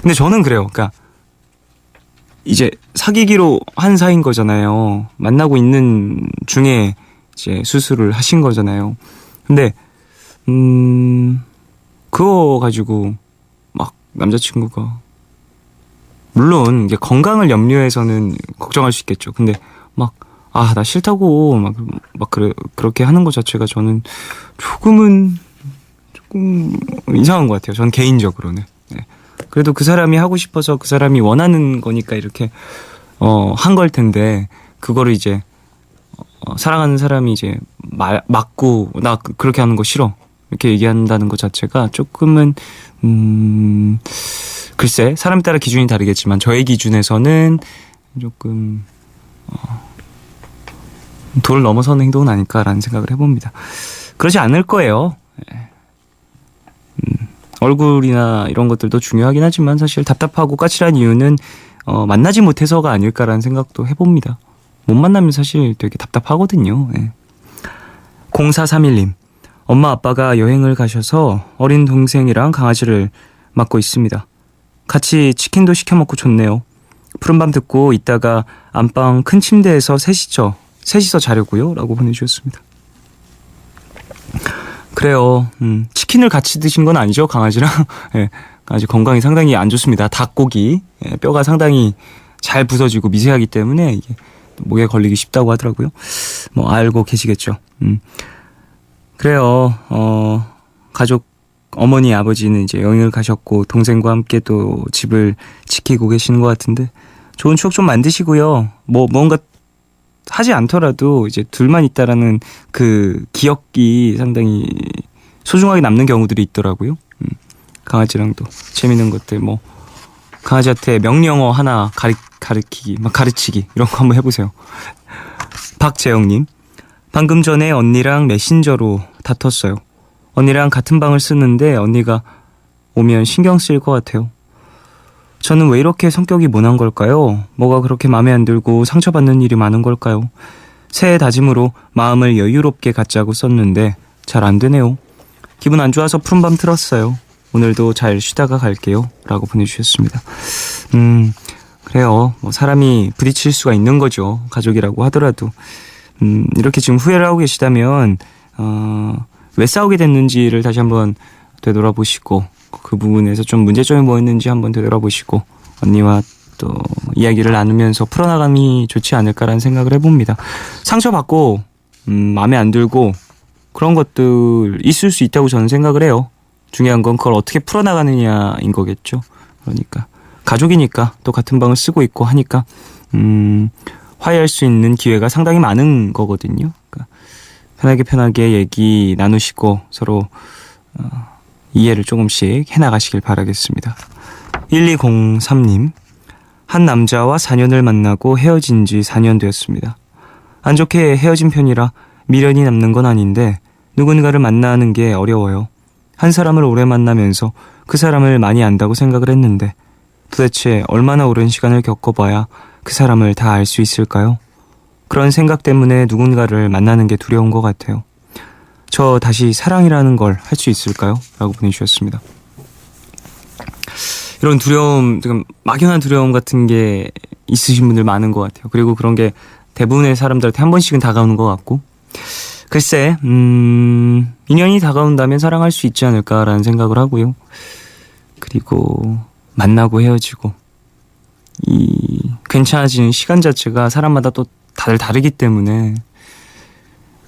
근데 저는 그래요. 그러니까 이제 사귀기로 한 사이인 거잖아요. 만나고 있는 중에 이제 수술을 하신 거잖아요. 근데 그거 가지고 막 남자친구가 물론 이제 건강을 염려해서는 걱정할 수 있겠죠. 근데 막 나 싫다고 그렇게 하는 것 자체가 저는 조금 이상한 것 같아요. 전 개인적으로는. 네. 그래도 그 사람이 하고 싶어서 그 사람이 원하는 거니까 이렇게 한 걸 텐데 그거를 이제 사랑하는 사람이 이제 맞고 나 그렇게 하는 거 싫어 이렇게 얘기한다는 것 자체가 조금은 글쎄 사람에 따라 기준이 다르겠지만 저의 기준에서는 조금 도를 넘어서는 행동은 아닐까라는 생각을 해봅니다. 그러지 않을 거예요. 얼굴이나 이런 것들도 중요하긴 하지만 사실 답답하고 까칠한 이유는 만나지 못해서가 아닐까라는 생각도 해봅니다. 못 만나면 사실 되게 답답하거든요. 0431님. 엄마 아빠가 여행을 가셔서 어린 동생이랑 강아지를 맡고 있습니다. 같이 치킨도 시켜 먹고 좋네요. 푸른밤 듣고 이따가 안방 큰 침대에서 셋이서 자려고요. 라고 보내주셨습니다. 그래요. 치킨을 같이 드신 건 아니죠, 강아지랑. 네, 강아지 건강이 상당히 안 좋습니다. 닭고기. 뼈가 상당히 잘 부서지고 미세하기 때문에 이게 목에 걸리기 쉽다고 하더라고요. 뭐 알고 계시겠죠. 그래요. 가족 어머니 아버지는 이제 여행을 가셨고 동생과 함께 또 집을 지키고 계시는 것 같은데 좋은 추억 좀 만드시고요. 뭔가 하지 않더라도 이제 둘만 있다라는 그 기억이 상당히 소중하게 남는 경우들이 있더라고요. 강아지랑도 재밌는 것들 강아지한테 명령어 하나 가르치기 이런 거 한번 해보세요. 박재영님. 방금 전에 언니랑 메신저로 다퉜어요. 언니랑 같은 방을 쓰는데 언니가 오면 신경 쓰일 것 같아요. 저는 왜 이렇게 성격이 모난 걸까요? 뭐가 그렇게 마음에 안 들고 상처받는 일이 많은 걸까요? 새해 다짐으로 마음을 여유롭게 갖자고 썼는데 잘 안 되네요. 기분 안 좋아서 푸른밤 틀었어요. 오늘도 잘 쉬다가 갈게요. 라고 보내주셨습니다. 그래요. 사람이 부딪힐 수가 있는 거죠. 가족이라고 하더라도. 이렇게 지금 후회를 하고 계시다면 왜 싸우게 됐는지를 다시 한번 되돌아보시고 그 부분에서 좀 문제점이 뭐였는지 한번 되돌아보시고 언니와 또 이야기를 나누면서 풀어나감이 좋지 않을까라는 생각을 해봅니다. 상처받고 마음에 안 들고 그런 것들 있을 수 있다고 저는 생각을 해요. 중요한 건 그걸 어떻게 풀어나가느냐인 거겠죠. 그러니까 가족이니까 또 같은 방을 쓰고 있고 하니까 화해할 수 있는 기회가 상당히 많은 거거든요. 그러니까 편하게 얘기 나누시고 서로 이해를 조금씩 해나가시길 바라겠습니다. 1203님, 한 남자와 4년을 만나고 헤어진 지 4년 되었습니다. 안 좋게 헤어진 편이라 미련이 남는 건 아닌데 누군가를 만나는 게 어려워요. 한 사람을 오래 만나면서 그 사람을 많이 안다고 생각을 했는데 도대체 얼마나 오랜 시간을 겪어봐야 그 사람을 다 알 수 있을까요? 그런 생각 때문에 누군가를 만나는 게 두려운 것 같아요. 저 다시 사랑이라는 걸 할 수 있을까요? 라고 보내주셨습니다. 이런 두려움, 지금 막연한 두려움 같은 게 있으신 분들 많은 것 같아요. 그리고 그런 게 대부분의 사람들한테 한 번씩은 다가오는 것 같고, 글쎄 인연이 다가온다면 사랑할 수 있지 않을까라는 생각을 하고요. 그리고 만나고 헤어지고 이 괜찮아지는 시간 자체가 사람마다 또 다들 다르기 때문에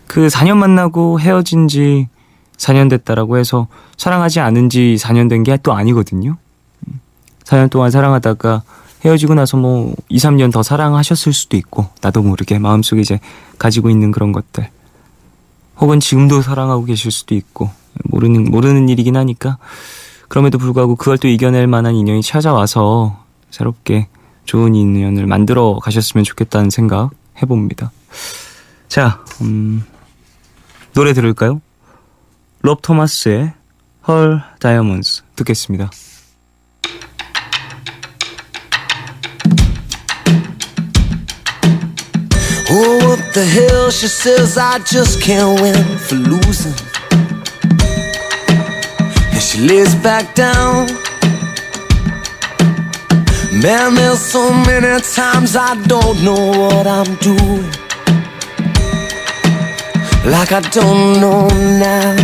그 4년 만나고 헤어진 지 4년 됐다라고 해서 사랑하지 않은 지 4년 된 게 또 아니거든요. 4년 동안 사랑하다가 헤어지고 나서 뭐 2, 3년 더 사랑하셨을 수도 있고, 나도 모르게 마음속에 이제 가지고 있는 그런 것들, 혹은 지금도 사랑하고 계실 수도 있고, 모르는 일이긴 하니까. 그럼에도 불구하고 그걸 또 이겨낼 만한 인연이 찾아와서 새롭게 좋은 인연을 만들어 가셨으면 좋겠다는 생각 해봅니다. 자, 노래 들을까요? 럽 토마스의 Her Diamonds 듣겠습니다. Oh, what the hell, she says I just can't win for losing. And she lays back down. Man, there's so many times I don't know what I'm doing. Like I don't know now.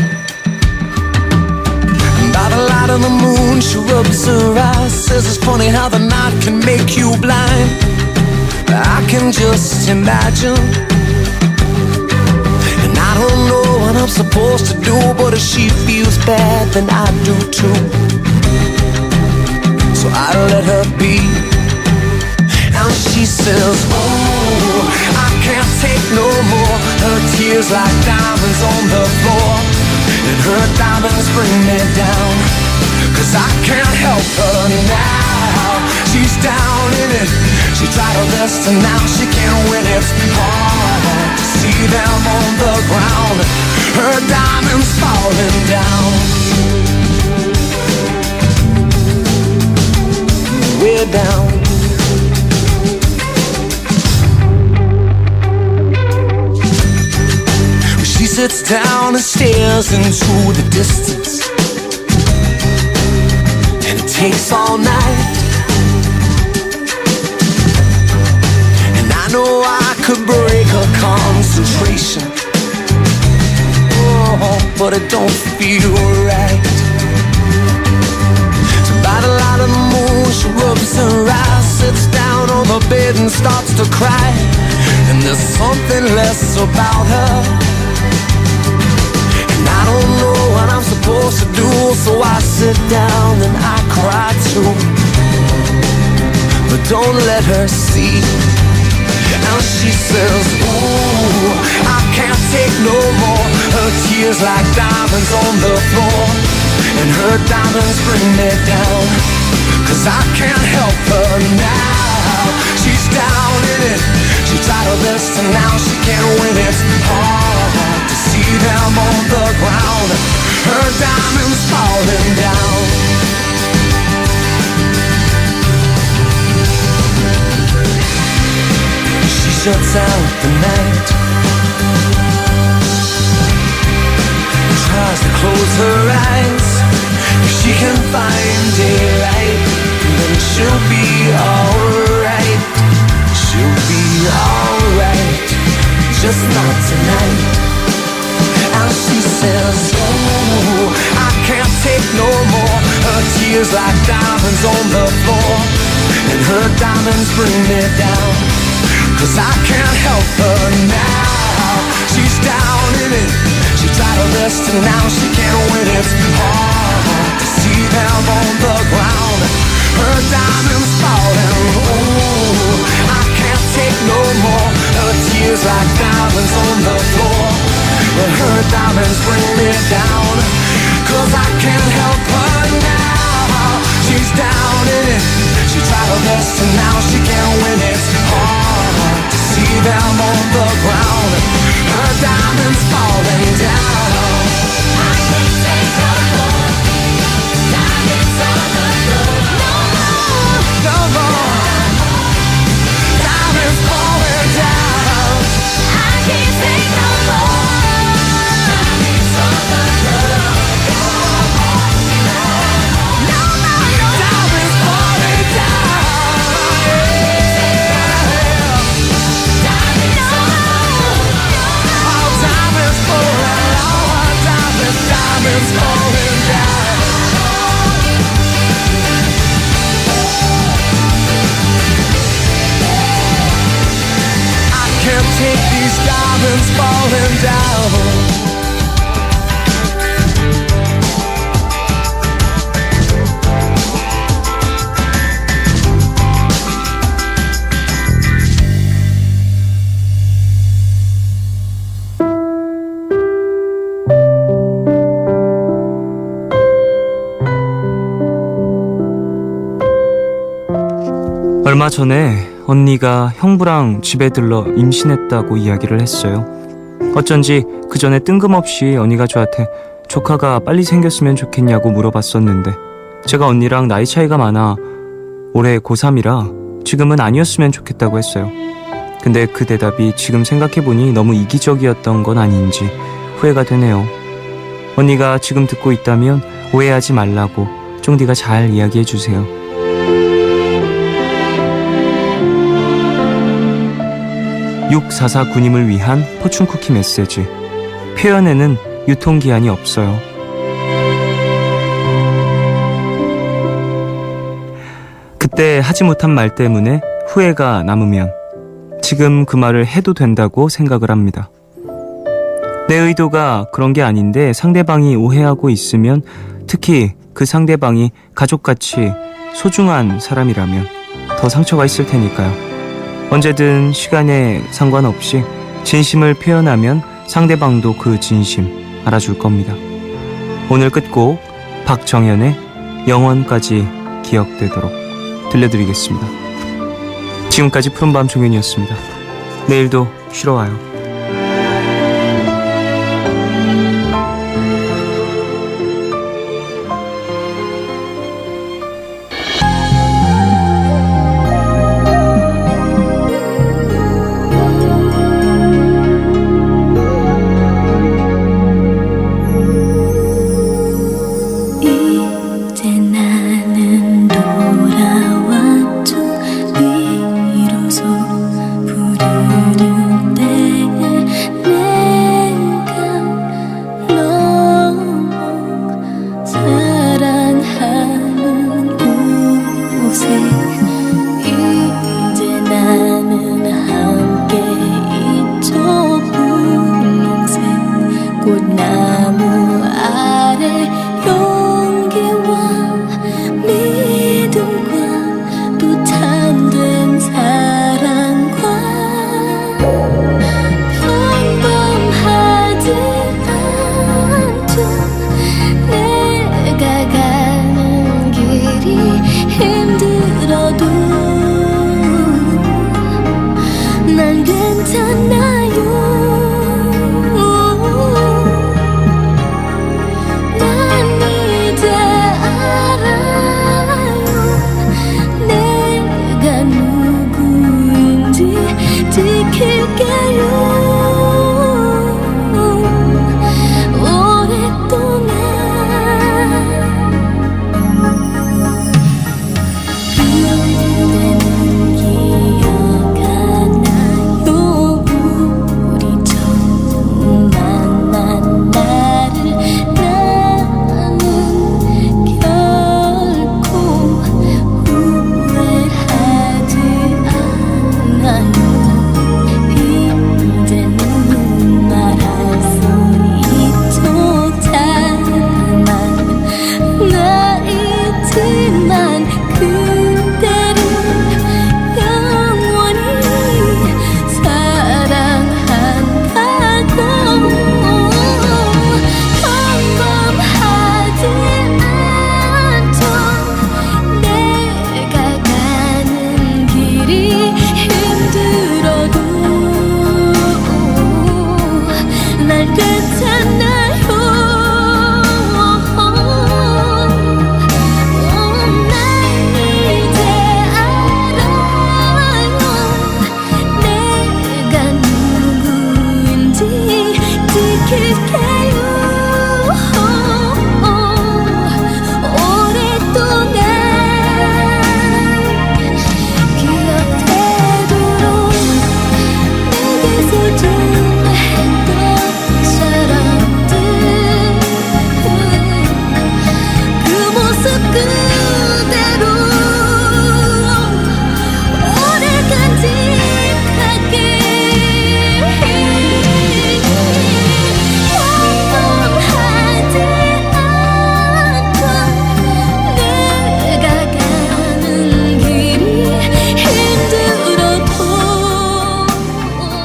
By the light of the moon, she rubs her eyes. Says it's funny how the night can make you blind. I can just imagine. And I don't know what I'm supposed to do, but if she feels bad, then I do too. So I let her be. And she says, oh, I can't take no more. Her tears like diamonds on the floor, and her diamonds bring me down. Cause I can't help her now. She's down in it. She tried her best and now she can't win. It's hard to see them on the ground. Her diamonds falling down. We're down. She sits down and stares into the distance, and it takes all night. And I know I could break her concentration, oh, but it don't feel right. So by the light of the moon, she rubs her eyes, sits down on the bed and starts to cry. And there's something less about her. I don't know what I'm supposed to do, so I sit down and I cry too. But don't let her see. Now she says, ooh, I can't take no more. Her tears like diamonds on the floor, and her diamonds bring me down. Cause I can't help her now. She's down in it. She tried her best and now she can't win. It's hard to see them on the ground. Her diamonds falling down. She shuts out the night and tries to close her eyes. If she can find daylight, then she'll be alright. She'll be alright, just not tonight. And she says, oh, I can't take no more. Her tears like diamonds on the floor, and her diamonds bring me down. Cause I can't help her now. she's down in it. She tried her best and now she can't win. It's hard to see them on the ground. Her diamonds falling. Ooh, I can't take no more. Her tears like diamonds on the floor. But her diamonds bring me down. 'Cause I can't help her now. She's down in it. She tried her best and now she can't win. It's hard to see them on the ground. Her diamonds falling down. I can't take no more. Diamonds on the floor. No more. Diamonds falling down. I can't take no more. Diamonds on the floor. Diamonds falling down. Diamonds on the floor. Oh, diamonds falling down. Diamonds falling down. I can't take these diamonds falling down. 얼마 전에 언니가 형부랑 집에 들러 임신했다고 이야기를 했어요. 어쩐지 그 전에 뜬금없이 언니가 저한테 조카가 빨리 생겼으면 좋겠냐고 물어봤었는데 제가 언니랑 나이 차이가 많아 올해 고3이라 지금은 아니었으면 좋겠다고 했어요. 근데 그 대답이 지금 생각해보니 너무 이기적이었던 건 아닌지 후회가 되네요. 언니가 지금 듣고 있다면 오해하지 말라고 쫑디가 잘 이야기해주세요. 6449님을 위한 포춘쿠키 메시지. 표현에는 유통기한이 없어요. 그때 하지 못한 말 때문에 후회가 남으면 지금 그 말을 해도 된다고 생각을 합니다. 내 의도가 그런 게 아닌데 상대방이 오해하고 있으면, 특히 그 상대방이 가족같이 소중한 사람이라면 더 상처가 있을 테니까요. 언제든 시간에 상관없이 진심을 표현하면 상대방도 그 진심 알아줄 겁니다. 오늘 끝곡 박정현의 영원까지 기억되도록 들려드리겠습니다. 지금까지 푸른밤 종현이었습니다. 내일도 쉬러 와요. 이제 나는 돌아왔죠. 비로소 부르는데 내가 너무 사랑하는 곳에